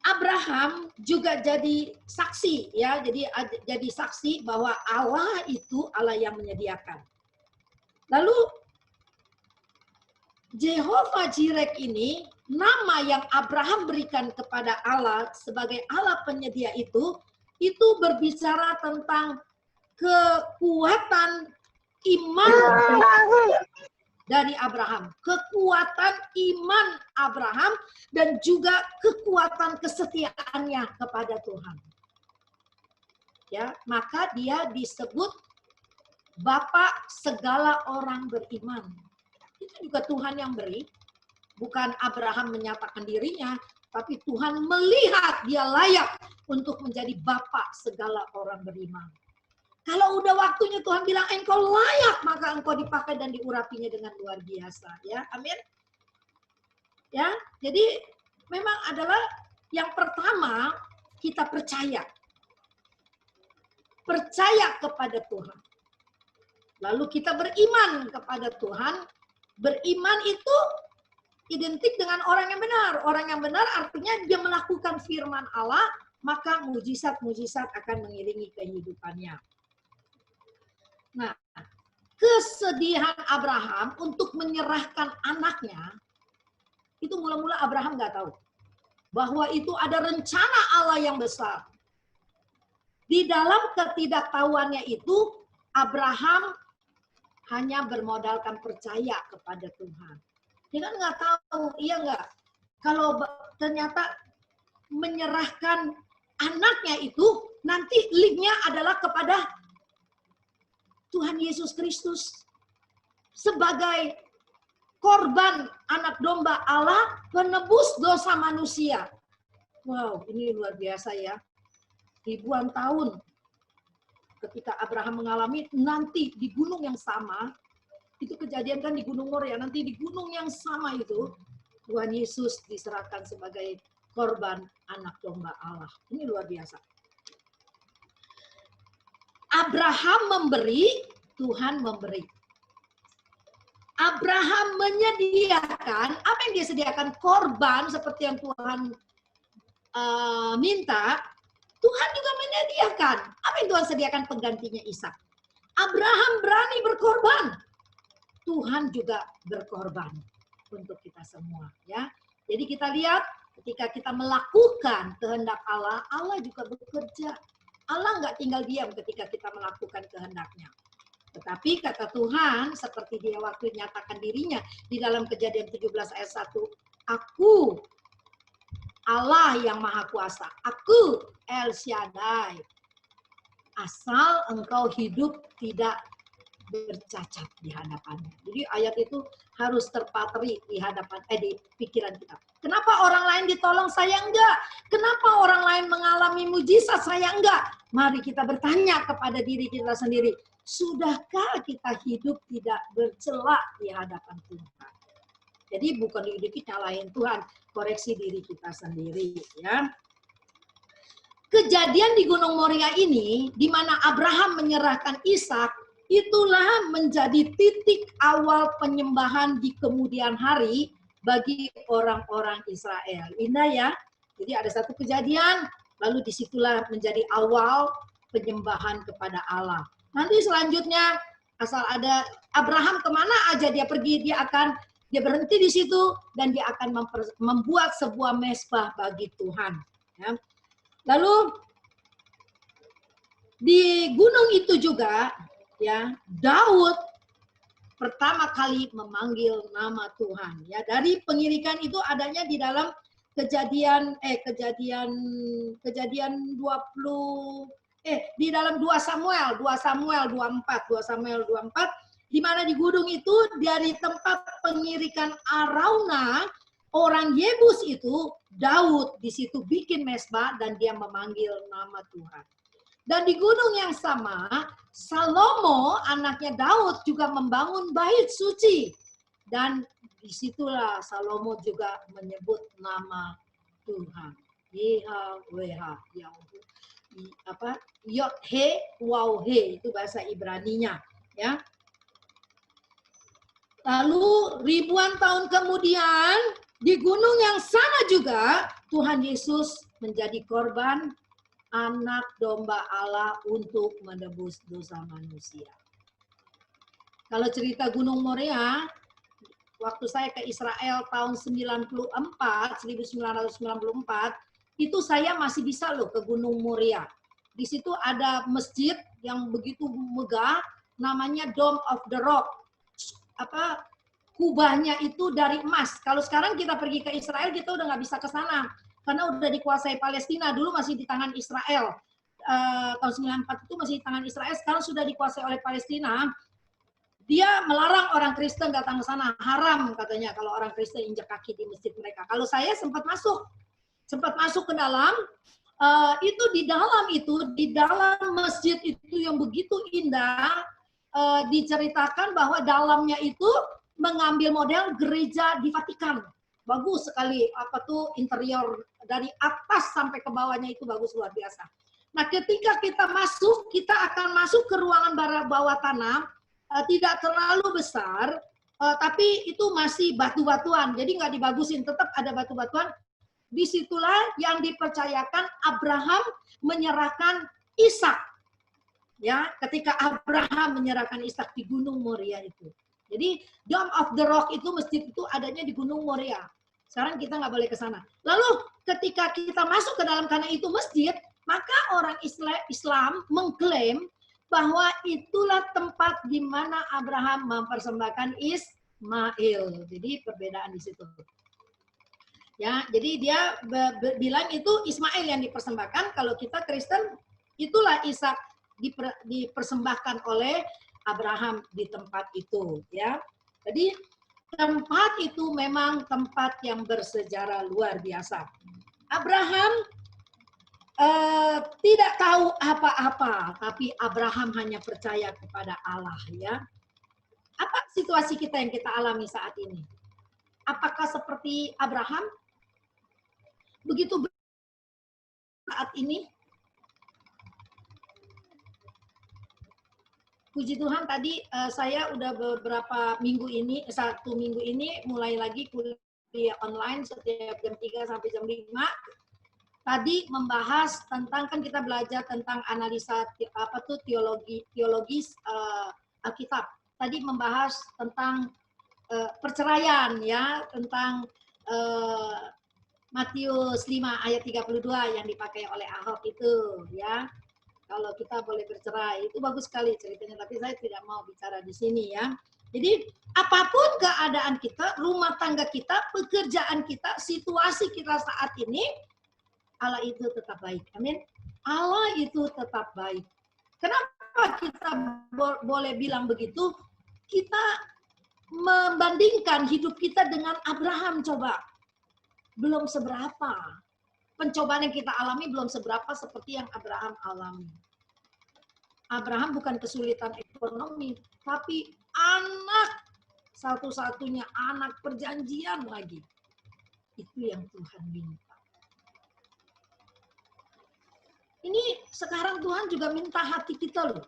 S1: Abraham juga jadi saksi, ya. Jadi saksi bahwa Allah itu Allah yang menyediakan. Lalu Jehovah Jireh ini, nama yang Abraham berikan kepada Allah sebagai Allah penyedia itu berbicara tentang kekuatan iman dari Abraham, kekuatan iman Abraham, dan juga kekuatan kesetiaannya kepada Tuhan. Ya, maka dia disebut Bapak segala orang beriman. Itu juga Tuhan yang beri, bukan Abraham menyatakan dirinya, tapi Tuhan melihat dia layak untuk menjadi Bapak segala orang beriman. Kalau udah waktunya Tuhan bilang engkau layak, maka engkau dipakai dan diurapinya dengan luar biasa, ya. Amin. Ya, jadi memang adalah yang pertama kita percaya. percaya kepada Tuhan. Lalu kita beriman kepada Tuhan. Beriman itu identik dengan orang yang benar. Orang yang benar artinya dia melakukan firman Allah, maka mujizat-mujizat akan mengiringi kehidupannya. Nah, kesedihan Abraham untuk menyerahkan anaknya, itu mula-mula Abraham nggak tahu bahwa itu ada rencana Allah yang besar. Di dalam ketidaktahuannya itu, Abraham hanya bermodalkan percaya kepada Tuhan. Dia kan nggak tahu, iya nggak? Kalau ternyata menyerahkan anaknya itu, nanti linknya adalah kepada Tuhan Yesus Kristus sebagai korban anak domba Allah penebus dosa manusia. Wow, ini luar biasa ya. Ribuan tahun ketika Abraham mengalami, nanti di gunung yang sama, itu kejadian kan di Gunung Moria, nanti di gunung yang sama itu, Tuhan Yesus diserahkan sebagai korban anak domba Allah. Ini luar biasa. Abraham memberi, Tuhan memberi. Abraham menyediakan, apa yang dia sediakan? Korban seperti yang Tuhan minta, Tuhan juga menyediakan. Apa yang Tuhan sediakan? Penggantinya Ishak. Abraham berani berkorban. Tuhan juga berkorban untuk kita semua. Ya. Jadi kita lihat ketika kita melakukan kehendak Allah, Allah juga bekerja. Allah nggak tinggal diam ketika kita melakukan kehendaknya. Tetapi kata Tuhan, seperti dia waktu nyatakan dirinya di dalam Kejadian 17 ayat 1, Aku Allah yang Maha Kuasa, Aku El Shaddai, asal engkau hidup tidak bercacat di hadapannya. Jadi ayat itu harus terpatri di hadapan, di pikiran kita. Kenapa orang lain ditolong, saya enggak? Kenapa orang lain mengalami mujizat, saya enggak? Mari kita bertanya kepada diri kita sendiri, sudahkah kita hidup tidak bercela di hadapan Tuhan? Jadi bukan dikit nyalahin Tuhan, koreksi diri kita sendiri ya. Kejadian di Gunung Moria ini, di mana Abraham menyerahkan Ishak, itulah menjadi titik awal penyembahan di kemudian hari bagi orang-orang Israel. Indah ya. Jadi ada satu kejadian, lalu disitulah menjadi awal penyembahan kepada Allah. Nanti selanjutnya, asal ada Abraham kemana aja dia pergi, dia berhenti di situ dan dia akan membuat sebuah mezbah bagi Tuhan. Ya. Lalu di gunung itu juga, ya, Daud pertama kali memanggil nama Tuhan. Ya, dari pengirikan itu adanya di dalam kejadian 20 di dalam 2 Samuel 24 di mana di gunung itu dari tempat pengirikan Arauna orang Yebus itu Daud di situ bikin mezbah dan dia memanggil nama Tuhan. Dan di gunung yang sama Salomo anaknya Daud juga membangun bait suci dan disitulah Salomo juga menyebut nama Tuhan. YHWH, Yod-He, Waw-He, itu bahasa Ibraninya, ya. Lalu ribuan tahun kemudian di gunung yang sama juga Tuhan Yesus menjadi korban anak domba Allah untuk menebus dosa manusia. Kalau cerita Gunung Moria, waktu saya ke Israel tahun 1994, itu saya masih bisa loh ke Gunung Moria. Di situ ada masjid yang begitu megah, namanya Dome of the Rock. Kubahnya itu dari emas. Kalau sekarang kita pergi ke Israel, kita udah nggak bisa ke sana. Karena udah dikuasai Palestina, dulu masih di tangan Israel. Tahun 94 itu masih di tangan Israel, sekarang sudah dikuasai oleh Palestina. Dia melarang orang Kristen datang ke sana, haram katanya kalau orang Kristen injak kaki di masjid mereka. Kalau saya sempat masuk ke dalam, itu di dalam masjid itu yang begitu indah, diceritakan bahwa dalamnya itu mengambil model gereja di Vatikan. Bagus sekali, interior dari atas sampai ke bawahnya itu bagus luar biasa. Nah, ketika kita masuk, kita akan masuk ke ruangan bawah tanah, tidak terlalu besar, tapi itu masih batu-batuan, jadi nggak dibagusin, tetap ada batu-batuan. Disitulah yang dipercayakan Abraham menyerahkan Ishak. Ya, ketika Abraham menyerahkan Ishak di Gunung Moria itu. Jadi Dome of the Rock itu, masjid itu adanya di Gunung Moria. Sekarang kita nggak boleh ke sana. Lalu ketika kita masuk ke dalam, karena itu masjid, maka orang Islam mengklaim bahwa itulah tempat di mana Abraham mempersembahkan Ismail. Jadi perbedaan di situ. Ya, jadi dia bilang itu Ismail yang dipersembahkan. Kalau kita Kristen, itulah Ishak dipersembahkan oleh Abraham di tempat itu. Ya, jadi tempat itu memang tempat yang bersejarah luar biasa. Abraham tidak tahu apa-apa, tapi Abraham hanya percaya kepada Allah. Ya, apa situasi kita yang kita alami saat ini? Apakah seperti Abraham? Begitu saat ini, puji Tuhan tadi saya udah beberapa minggu ini, 1 minggu ini mulai lagi kuliah online setiap jam 3 sampai jam 5. Tadi membahas tentang, kan kita belajar tentang analisa teologis Alkitab. Tadi membahas tentang perceraian, ya, tentang Matius 5 ayat 32 yang dipakai oleh Ahok itu, ya. Kalau kita boleh bercerai, itu bagus sekali ceritanya, tapi saya tidak mau bicara di sini, ya. Jadi apapun keadaan kita, rumah tangga kita, pekerjaan kita, situasi kita saat ini, Allah itu tetap baik. Amin. Allah itu tetap baik. Kenapa kita boleh bilang begitu? Kita membandingkan hidup kita dengan Abraham, coba. Belum seberapa. Pencobaan yang kita alami belum seberapa seperti yang Abraham alami. Abraham bukan kesulitan ekonomi, tapi anak satu-satunya anak perjanjian lagi. Itu yang Tuhan minta. Ini sekarang Tuhan juga minta hati kita loh.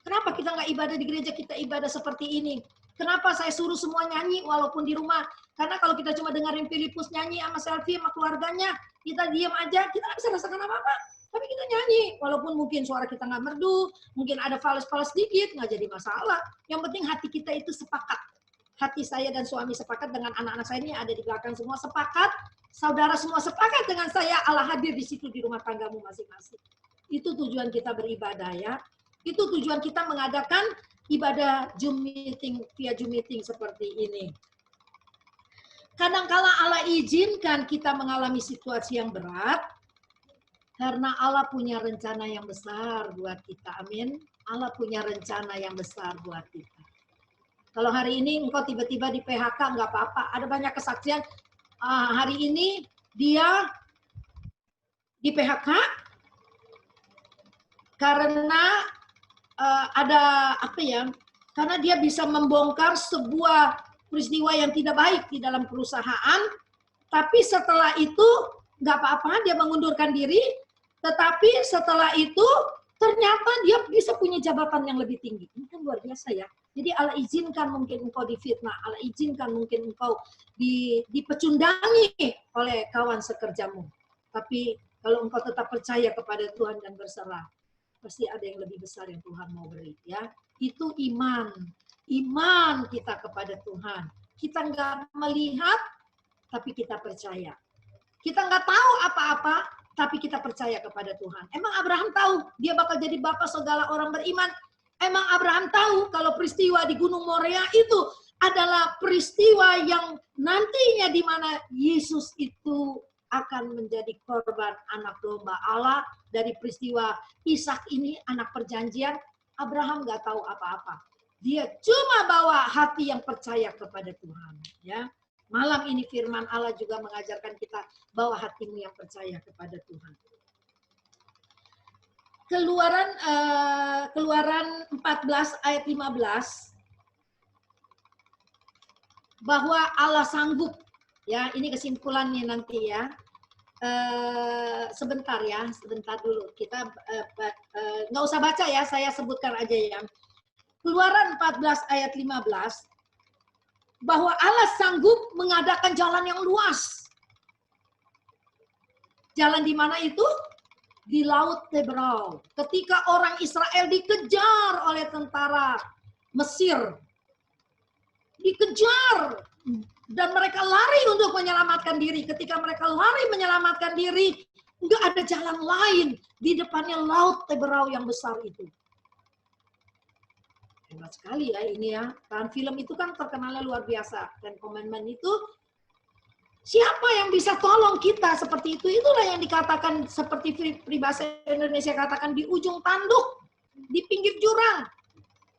S1: Kenapa kita nggak ibadah di gereja, kita ibadah seperti ini? Kenapa saya suruh semua nyanyi walaupun di rumah? Karena kalau kita cuma dengerin Filipus nyanyi sama selfie sama keluarganya, kita diam aja, kita nggak bisa rasakan apa-apa. Tapi kita nyanyi, walaupun mungkin suara kita nggak merdu, mungkin ada fals-fals sedikit, nggak jadi masalah. Yang penting hati kita itu sepakat. Hati saya dan suami sepakat dengan anak-anak saya ini ada di belakang semua sepakat. Saudara semua sepakat dengan saya, Allah hadir di situ di rumah tanggamu masing-masing. Itu tujuan kita beribadah, ya. Itu tujuan kita mengadakan ibadah Zoom meeting, via Zoom meeting seperti ini. Kadangkala Allah izinkan kita mengalami situasi yang berat, karena Allah punya rencana yang besar buat kita. Amin. Allah punya rencana yang besar buat kita. Kalau hari ini engkau tiba-tiba di PHK, nggak apa-apa. Ada banyak kesaksian. Hari ini dia di PHK karena ada apa ya? Karena dia bisa membongkar sebuah peristiwa yang tidak baik di dalam perusahaan. Tapi setelah itu nggak apa-apa, dia mengundurkan diri. Tetapi setelah itu ternyata dia bisa punya jabatan yang lebih tinggi. Ini kan luar biasa, ya. Jadi Allah izinkan mungkin engkau difitnah, Allah izinkan mungkin engkau dipecundangi oleh kawan sekerjamu. Tapi kalau engkau tetap percaya kepada Tuhan dan berserah, pasti ada yang lebih besar yang Tuhan mau beri, ya. Itu iman. Iman kita kepada Tuhan. Kita nggak melihat, tapi kita percaya. Kita nggak tahu apa-apa, tapi kita percaya kepada Tuhan. Emang Abraham tahu dia bakal jadi bapak segala orang beriman? Emang Abraham tahu kalau peristiwa di Gunung Moria itu adalah peristiwa yang nantinya di mana Yesus itu akan menjadi korban anak domba Allah dari peristiwa Ishak ini, anak perjanjian? Abraham nggak tahu apa-apa. Dia cuma bawa hati yang percaya kepada Tuhan, ya. Malam ini firman Allah juga mengajarkan kita bawa hatimu yang percaya kepada Tuhan. Keluaran 14 ayat 15 bahwa Allah sanggup, ya, ini kesimpulannya nanti, ya. sebentar ya, sebentar dulu. Kita nggak usah baca ya, saya sebutkan aja ya. Keluaran 14 ayat 15, bahwa Allah sanggup mengadakan jalan yang luas. Jalan di mana itu? Di Laut Teberau. Ketika orang Israel dikejar oleh tentara Mesir, dikejar, dan mereka lari untuk menyelamatkan diri. Ketika mereka lari menyelamatkan diri, nggak ada jalan lain di depannya Laut Teberau yang besar itu. Hebat sekali ya ini ya. Dan film itu kan terkenalnya luar biasa. Dan komitmen itu, siapa yang bisa tolong kita seperti itu? Itulah yang dikatakan seperti peribahasa Indonesia katakan, di ujung tanduk, di pinggir jurang.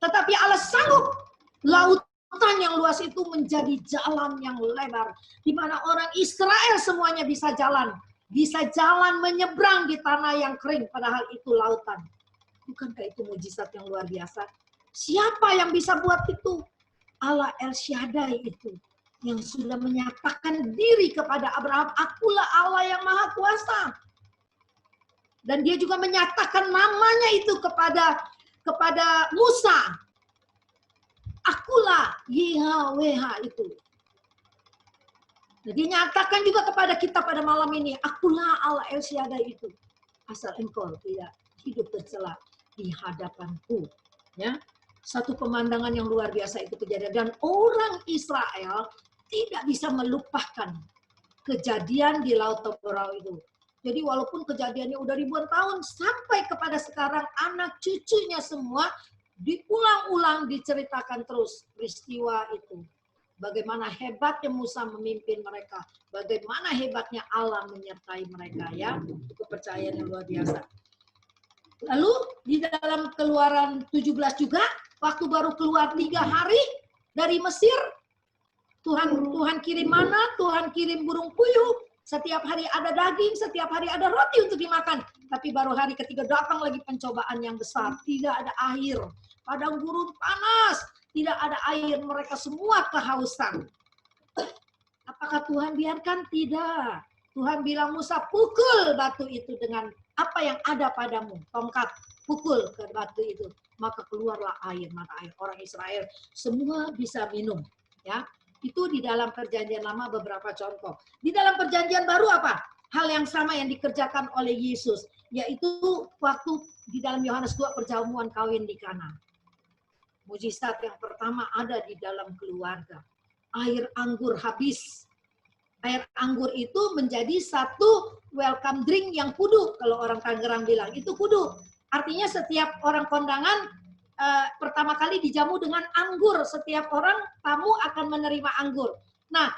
S1: Tetapi Allah sanggup lautan yang luas itu menjadi jalan yang lebar. Di mana orang Israel semuanya bisa jalan. Bisa jalan menyeberang di tanah yang kering, padahal itu lautan. Bukankah itu mujizat yang luar biasa? Siapa yang bisa buat itu? Allah El Shaddai itu. Yang sudah menyatakan diri kepada Abraham, akulah Allah yang maha kuasa. Dan dia juga menyatakan namanya itu kepada Musa. Akulah YHWH itu. Jadi nyatakan juga kepada kita pada malam ini, akulah Allah El Shaddai itu. Asal engkau tidak hidup tercela di hadapanku. Ya. Satu pemandangan yang luar biasa itu kejadian. Dan orang Israel tidak bisa melupakan kejadian di Laut Teberau itu. Jadi walaupun kejadiannya udah ribuan tahun, sampai kepada sekarang anak cucunya semua diulang-ulang diceritakan terus peristiwa itu. Bagaimana hebatnya Musa memimpin mereka. Bagaimana hebatnya Allah menyertai mereka ya. Kepercayaan yang luar biasa. Lalu di dalam Keluaran 17 juga, waktu baru keluar 3 hari dari Mesir, Tuhan kirim mana, Tuhan kirim burung puyuh, setiap hari ada daging, setiap hari ada roti untuk dimakan. Tapi baru hari ketiga datang lagi pencobaan yang besar, tidak ada air, padang gurun panas, tidak ada air, mereka semua kehausan. Apakah Tuhan biarkan? Tidak. Tuhan bilang Musa, pukul batu itu dengan apa yang ada padamu, tongkat, pukul ke batu itu, maka keluarlah air, mata air. Orang Israel semua bisa minum. Ya, itu di dalam Perjanjian Lama beberapa contoh. Di dalam Perjanjian Baru apa? Hal yang sama yang dikerjakan oleh Yesus, yaitu waktu di dalam Yohanes 2 perjamuan kawin di Kana. Mujizat yang pertama ada di dalam keluarga. Air anggur habis. Air anggur itu menjadi satu welcome drink yang kudu, kalau orang Tangerang bilang, itu kudu. Artinya setiap orang kondangan pertama kali dijamu dengan anggur. Setiap orang tamu akan menerima anggur. Nah,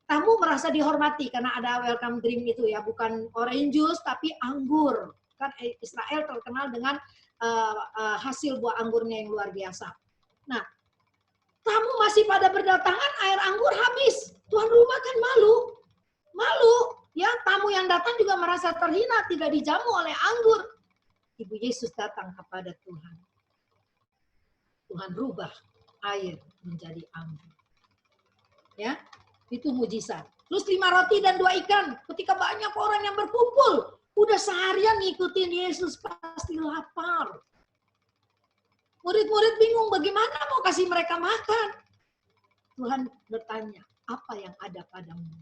S1: tamu merasa dihormati karena ada welcome drink itu ya, bukan orange juice tapi anggur. Kan Israel terkenal dengan hasil buah anggurnya yang luar biasa. Nah, tamu masih pada berdatangan, air anggur habis. Tuan rumah kan malu, ya, tamu yang datang juga merasa terhina, tidak dijamu oleh anggur. Ibu Yesus datang kepada Tuhan. Tuhan rubah air menjadi anggur. Ya, itu mujizat. Terus 5 roti dan 2 ikan. Ketika banyak orang yang berkumpul, udah seharian ngikutin Yesus, pasti lapar. Murid-murid bingung bagaimana mau kasih mereka makan. Tuhan bertanya, apa yang ada padamu?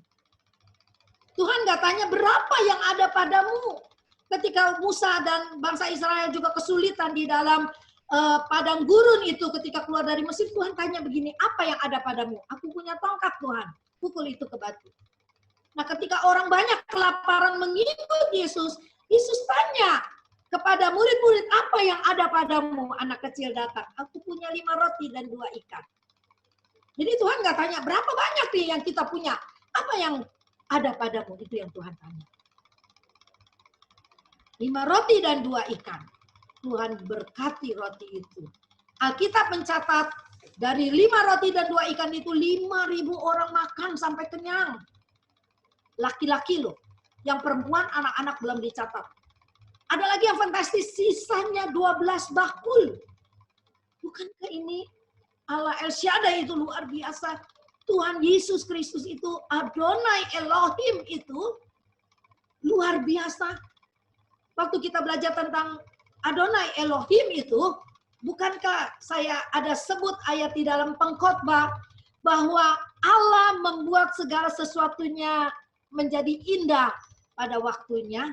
S1: Tuhan nggak tanya berapa yang ada padamu. Ketika Musa dan bangsa Israel juga kesulitan di dalam padang gurun itu ketika keluar dari Mesir, Tuhan tanya begini, apa yang ada padamu? Aku punya tongkat Tuhan, pukul itu ke batu. Nah ketika orang banyak kelaparan mengikut Yesus, Yesus tanya kepada murid-murid, apa yang ada padamu? Anak kecil datang, aku punya 5 roti dan 2 ikan. Jadi Tuhan nggak tanya, berapa banyak nih yang kita punya? Apa yang ada padamu? Itu yang Tuhan tanya. 5 roti dan 2 ikan. Tuhan berkati roti itu. Alkitab mencatat dari 5 roti dan 2 ikan itu 5.000 orang makan sampai kenyang. Laki-laki loh. Yang perempuan, anak-anak belum dicatat. Ada lagi yang fantastis, sisanya 12 bakul. Bukankah ini Allah El Shaddai itu luar biasa? Tuhan Yesus Kristus itu, Adonai Elohim itu, luar biasa. Waktu kita belajar tentang Adonai Elohim itu, bukankah saya ada sebut ayat di dalam pengkhotbah bahwa Allah membuat segala sesuatunya menjadi indah pada waktunya,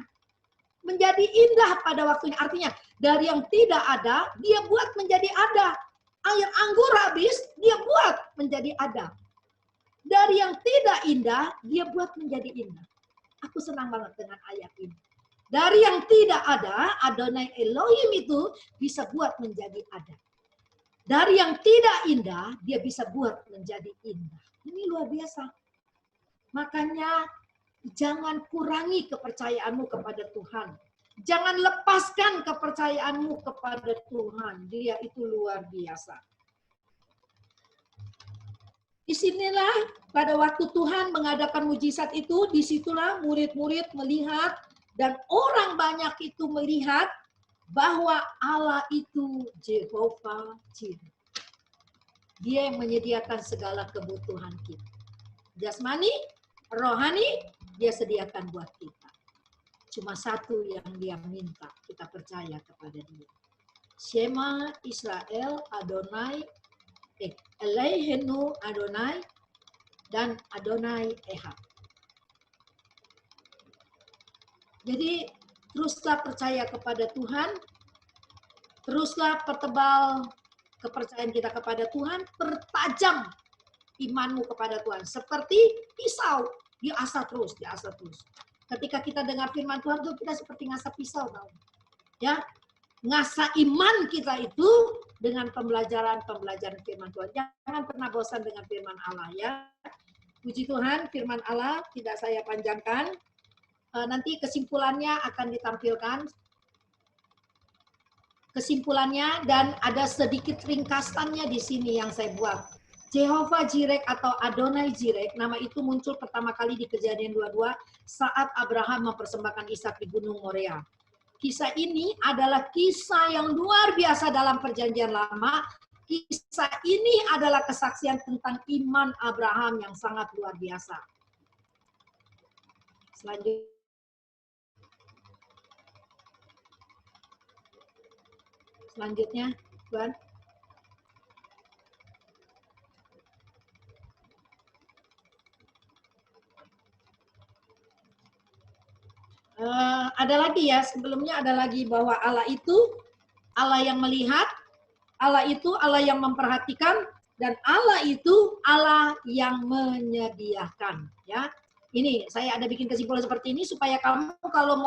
S1: menjadi indah pada waktunya. Artinya dari yang tidak ada, dia buat menjadi ada. Air anggur habis, dia buat menjadi ada. Dari yang tidak indah, dia buat menjadi indah. Aku senang banget dengan ayat ini. Dari yang tidak ada, Adonai Elohim itu bisa buat menjadi ada. Dari yang tidak indah, dia bisa buat menjadi indah. Ini luar biasa. Makanya jangan kurangi kepercayaanmu kepada Tuhan. Jangan lepaskan kepercayaanmu kepada Tuhan. Dia itu luar biasa. Disinilah pada waktu Tuhan mengadakan mujizat itu, disitulah murid-murid melihat dan orang banyak itu melihat bahwa Allah itu Jehovah Jireh. Dia yang menyediakan segala kebutuhan kita. Jasmani, rohani, dia sediakan buat kita. Cuma satu yang dia minta, kita percaya kepada dia. Shema Israel Adonai, Elohenu Adonai, dan Adonai Ehad. Jadi teruslah percaya kepada Tuhan, teruslah pertebal kepercayaan kita kepada Tuhan, pertajam imanmu kepada Tuhan. Seperti pisau, diasah terus, diasah terus. Ketika kita dengar firman Tuhan tuh kita seperti ngasah pisau, tahu? Ya, ngasah iman kita itu dengan pembelajaran firman Tuhan. Jangan pernah bosan dengan firman Allah ya. Puji Tuhan, firman Allah tidak saya panjangkan. Nanti kesimpulannya akan ditampilkan. Kesimpulannya dan ada sedikit ringkasannya di sini yang saya buat. Jehovah Jireh atau Adonai Jireh, nama itu muncul pertama kali di Kejadian 22 saat Abraham mempersembahkan Ishak di Gunung Moria. Kisah ini adalah kisah yang luar biasa dalam Perjanjian Lama. Kisah ini adalah kesaksian tentang iman Abraham yang sangat luar biasa. Selanjutnya, Tuan. Ada lagi ya, sebelumnya ada lagi bahwa Allah itu Allah yang melihat, Allah itu Allah yang memperhatikan, dan Allah itu Allah yang menyediakan. Ya, ini saya ada bikin kesimpulan seperti ini supaya kamu kalau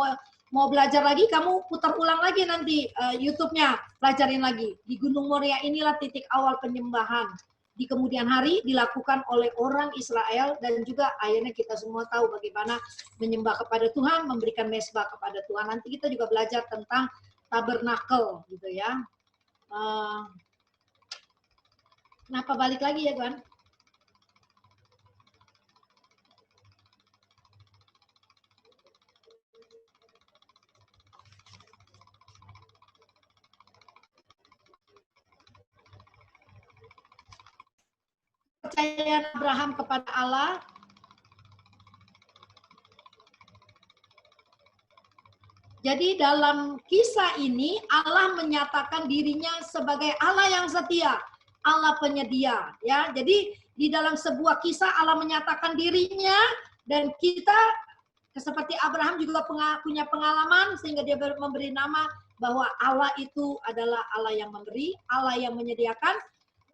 S1: mau belajar lagi, kamu putar ulang lagi nanti YouTube-nya, pelajarin lagi. Di Gunung Moria inilah titik awal penyembahan. Di kemudian hari dilakukan oleh orang Israel dan juga akhirnya kita semua tahu bagaimana menyembah kepada Tuhan, memberikan mezbah kepada Tuhan. Nanti kita juga belajar tentang tabernakel gitu ya. Kenapa balik lagi ya, Tuan? Kepercayaan Abraham kepada Allah. Jadi dalam kisah ini Allah menyatakan dirinya sebagai Allah yang setia, Allah penyedia, ya. Jadi di dalam sebuah kisah Allah menyatakan dirinya dan kita seperti Abraham juga punya pengalaman sehingga dia memberi nama bahwa Allah itu adalah Allah yang memberi, Allah yang menyediakan,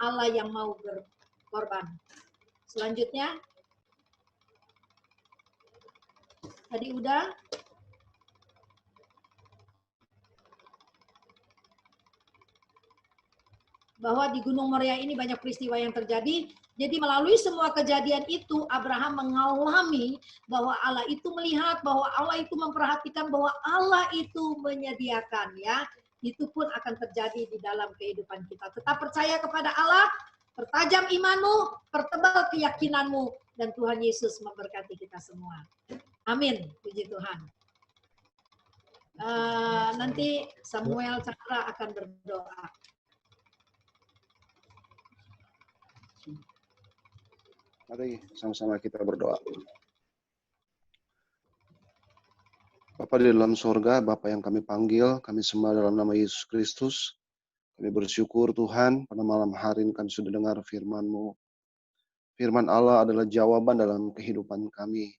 S1: Allah yang mau berkorban. Selanjutnya, tadi udah. Bahwa di Gunung Moria ini banyak peristiwa yang terjadi. Jadi melalui semua kejadian itu, Abraham mengalami bahwa Allah itu melihat, bahwa Allah itu memperhatikan, bahwa Allah itu menyediakan. Ya, itu pun akan terjadi di dalam kehidupan kita. Tetap percaya kepada Allah, pertajam imanmu, pertebal keyakinanmu, dan Tuhan Yesus memberkati kita semua. Amin. Puji Tuhan. Nanti Samuel Cakra akan berdoa.
S3: Mari sama-sama kita berdoa. Bapa di dalam sorga, Bapa yang kami panggil, kami sembah dalam nama Yesus Kristus. Kami bersyukur Tuhan, pada malam hari ini kami sudah dengar firman-Mu. Firman Allah adalah jawaban dalam kehidupan kami.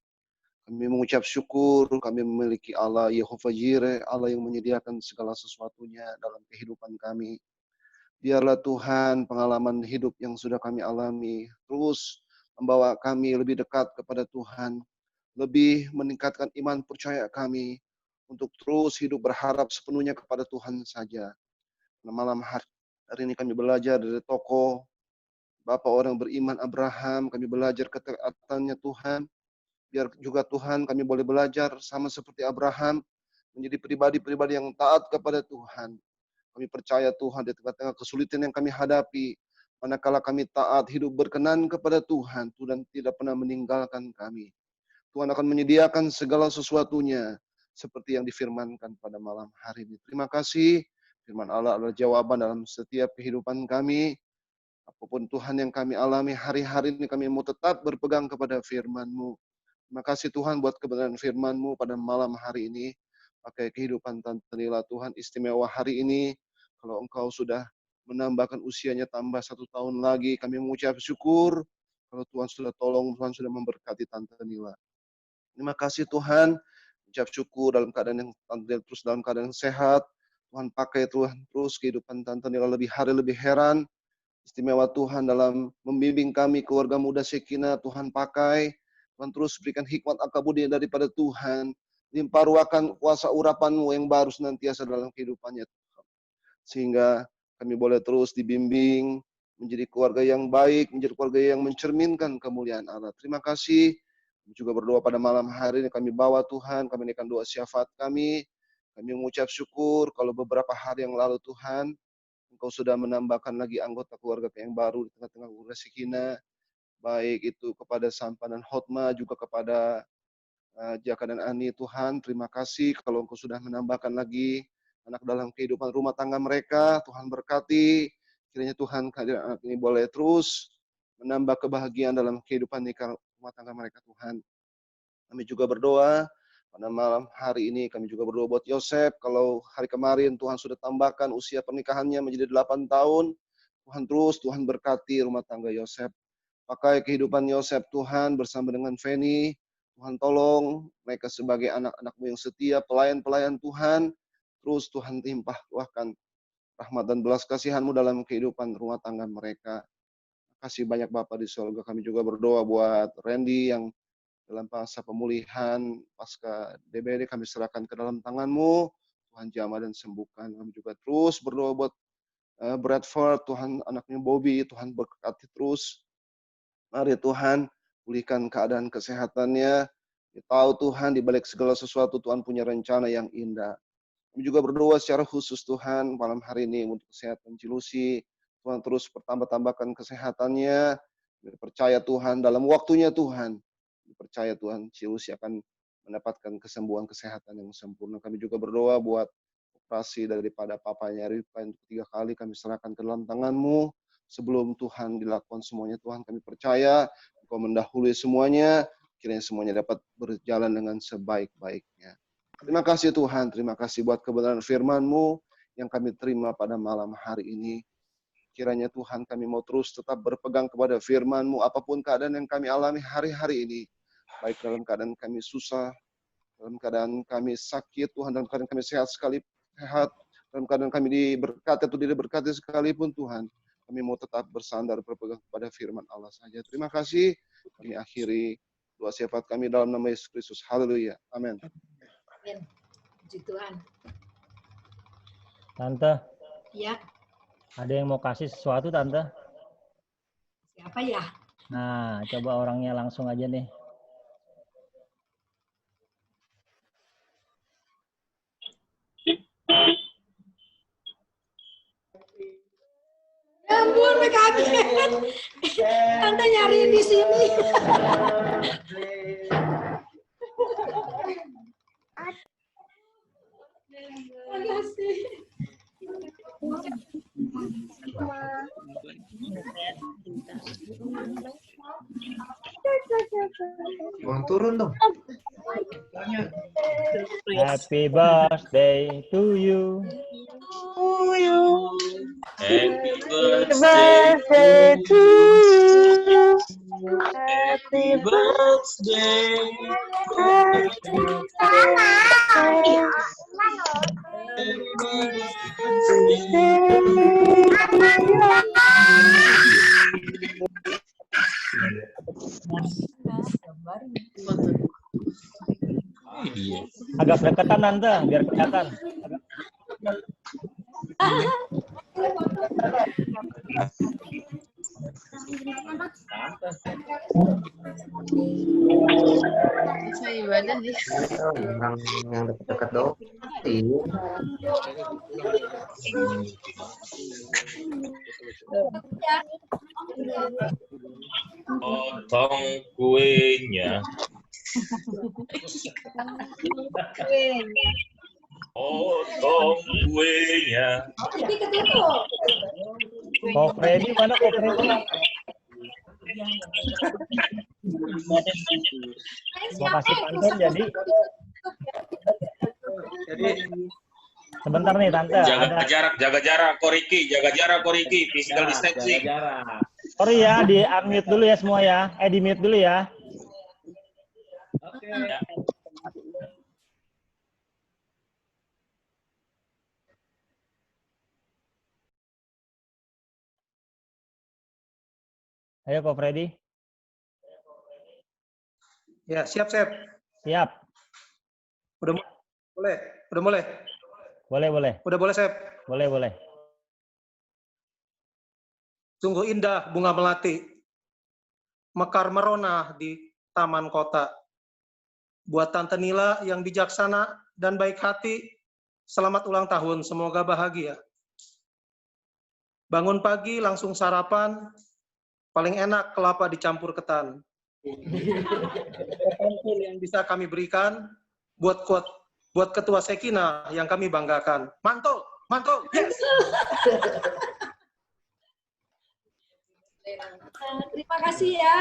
S3: Kami mengucap syukur, kami memiliki Allah Yehova Jireh, Allah yang menyediakan segala sesuatunya dalam kehidupan kami. Biarlah Tuhan pengalaman hidup yang sudah kami alami terus membawa kami lebih dekat kepada Tuhan, lebih meningkatkan iman percaya kami untuk terus hidup berharap sepenuhnya kepada Tuhan saja. Malam hari ini kami belajar dari tokoh Bapak orang beriman Abraham, kami belajar ketaatannya Tuhan. Biar juga Tuhan kami boleh belajar sama seperti Abraham, menjadi pribadi-pribadi yang taat kepada Tuhan. Kami percaya Tuhan di tengah-tengah kesulitan yang kami hadapi, manakala kami taat hidup berkenan kepada Tuhan, Tuhan tidak pernah meninggalkan kami. Tuhan akan menyediakan segala sesuatunya seperti yang difirmankan pada malam hari ini. Terima kasih. Firman Allah adalah jawaban dalam setiap kehidupan kami. Apapun Tuhan yang kami alami hari-hari ini, kami mau tetap berpegang kepada firman-Mu. Terima kasih Tuhan buat kebenaran firman-Mu pada malam hari ini. Pakai kehidupan Tante Nila Tuhan istimewa hari ini. Kalau Engkau sudah menambahkan usianya tambah 1 tahun lagi, kami mengucap syukur. Kalau Tuhan sudah tolong, Tuhan sudah memberkati Tante Nila. Terima kasih Tuhan, ucap syukur dalam keadaan yang terus dalam keadaan yang sehat. Tuhan pakai Tuhan terus kehidupan Tante Nila lebih hari lebih heran. Istimewa Tuhan dalam membimbing kami keluarga muda Shekinah, Tuhan pakai. Tuhan terus berikan hikmat akabudi daripada Tuhan. Limpah ruahkan kuasa urapan-Mu yang baru senantiasa dalam kehidupannya. Sehingga kami boleh terus dibimbing menjadi keluarga yang baik, menjadi keluarga yang mencerminkan kemuliaan Allah. Terima kasih. Kami juga berdoa pada malam hari ini, kami bawa Tuhan, kami naikkan doa syafaat kami. Kami mengucap syukur kalau beberapa hari yang lalu Tuhan, Engkau sudah menambahkan lagi anggota keluarga yang baru di tengah-tengah keluarga Shekinah. Baik itu kepada Sampa dan Hotma, juga kepada Jaka dan Ani. Tuhan, terima kasih kalau Engkau sudah menambahkan lagi anak dalam kehidupan rumah tangga mereka. Tuhan berkati, kiranya Tuhan kehadiran anak ini boleh terus menambah kebahagiaan dalam kehidupan nikah rumah tangga mereka Tuhan. Kami juga berdoa pada malam hari ini, kami juga berdoa buat Yosef. Kalau hari kemarin Tuhan sudah tambahkan usia pernikahannya menjadi 8 tahun. Tuhan berkati rumah tangga Yosef. Pakai kehidupan Yosef Tuhan bersama dengan Feni. Tuhan tolong mereka sebagai anak-anak-Mu yang setia, pelayan-pelayan Tuhan. Terus Tuhan limpah ruahkan rahmat dan belas kasihan-Mu dalam kehidupan rumah tangga mereka. Kasih banyak Bapak di surga. Kami juga berdoa buat Randy yang dalam masa pemulihan pasca DBD, kami serahkan ke dalam tangan-Mu. Tuhan jamah dan sembuhkan. Kami juga terus berdoa buat Bradford, Tuhan anaknya Bobby, Tuhan berkati terus. Mari Tuhan pulihkan keadaan kesehatannya. Kita tahu Tuhan di balik segala sesuatu Tuhan punya rencana yang indah. Kami juga berdoa secara khusus Tuhan malam hari ini untuk kesehatan Cilusi. Tuhan terus bertambah-tambahkan kesehatannya. Percaya Tuhan dalam waktunya Tuhan. Percaya Tuhan Cilusi akan mendapatkan kesembuhan kesehatan yang sempurna. Kami juga berdoa buat operasi daripada papanya Rifka untuk 3 kali kami serahkan ke dalam tangan-Mu. Sebelum Tuhan dilakukan semuanya Tuhan, kami percaya Engkau mendahului semuanya. Kiranya semuanya dapat berjalan dengan sebaik-baiknya. Terima kasih Tuhan, terima kasih buat kebenaran firman-Mu yang kami terima pada malam hari ini. Kiranya Tuhan kami mau terus tetap berpegang kepada firman-Mu apapun keadaan yang kami alami hari-hari ini. Baik dalam keadaan kami susah, dalam keadaan kami sakit, Tuhan, dalam keadaan kami sehat, dalam keadaan kami diberkati atau tidak berkati sekalipun Tuhan. Kami mau tetap bersandar berpegang kepada firman Allah saja. Terima kasih. Kami akhiri doa syafaat kami dalam nama Yesus Kristus. Haleluya. Amin.
S1: Amin. Puji Tuhan.
S4: Tante,
S1: Ya,
S4: ada yang mau kasih sesuatu Tante?
S1: siapa ya?
S4: Nah, coba orangnya langsung aja nih.
S1: Ya ampun, kaget. Tante nyariin di sini. Makasih.
S7: Mau turun dong.
S4: Happy birthday to you.
S7: Happy birthday to you. Happy birthday.
S4: Agak deketan Tante, biar kelihatan.
S8: Saya ibadah ya.
S9: Orang yang dekat-dekat doang. Iya.
S7: Potong kuenya. Potong kuenya.
S4: Ko Freddy mana Ko Freddy? Mau kasih pantun jadi. Sebentar nih Tante.
S7: Jaga jarak, Koriki, physical distancing.
S4: Sorry ya, di unmute dulu ya semua ya. Di mute dulu ya.
S2: Oke.
S4: Ayo Ko Freddy.
S5: Ya, siap.
S4: Siap.
S5: Udah mulai.
S4: Boleh.
S5: Udah boleh, Sep.
S4: Boleh.
S5: Sungguh indah bunga melati, mekar merona di taman kota. Buat Tante Nila yang bijaksana dan baik hati, selamat ulang tahun, semoga bahagia. Bangun pagi langsung sarapan, paling enak kelapa dicampur ketan. Apapun yang bisa kami berikan, buat Ketua Sekina yang kami banggakan. Mantul, yes!
S1: Terima kasih ya.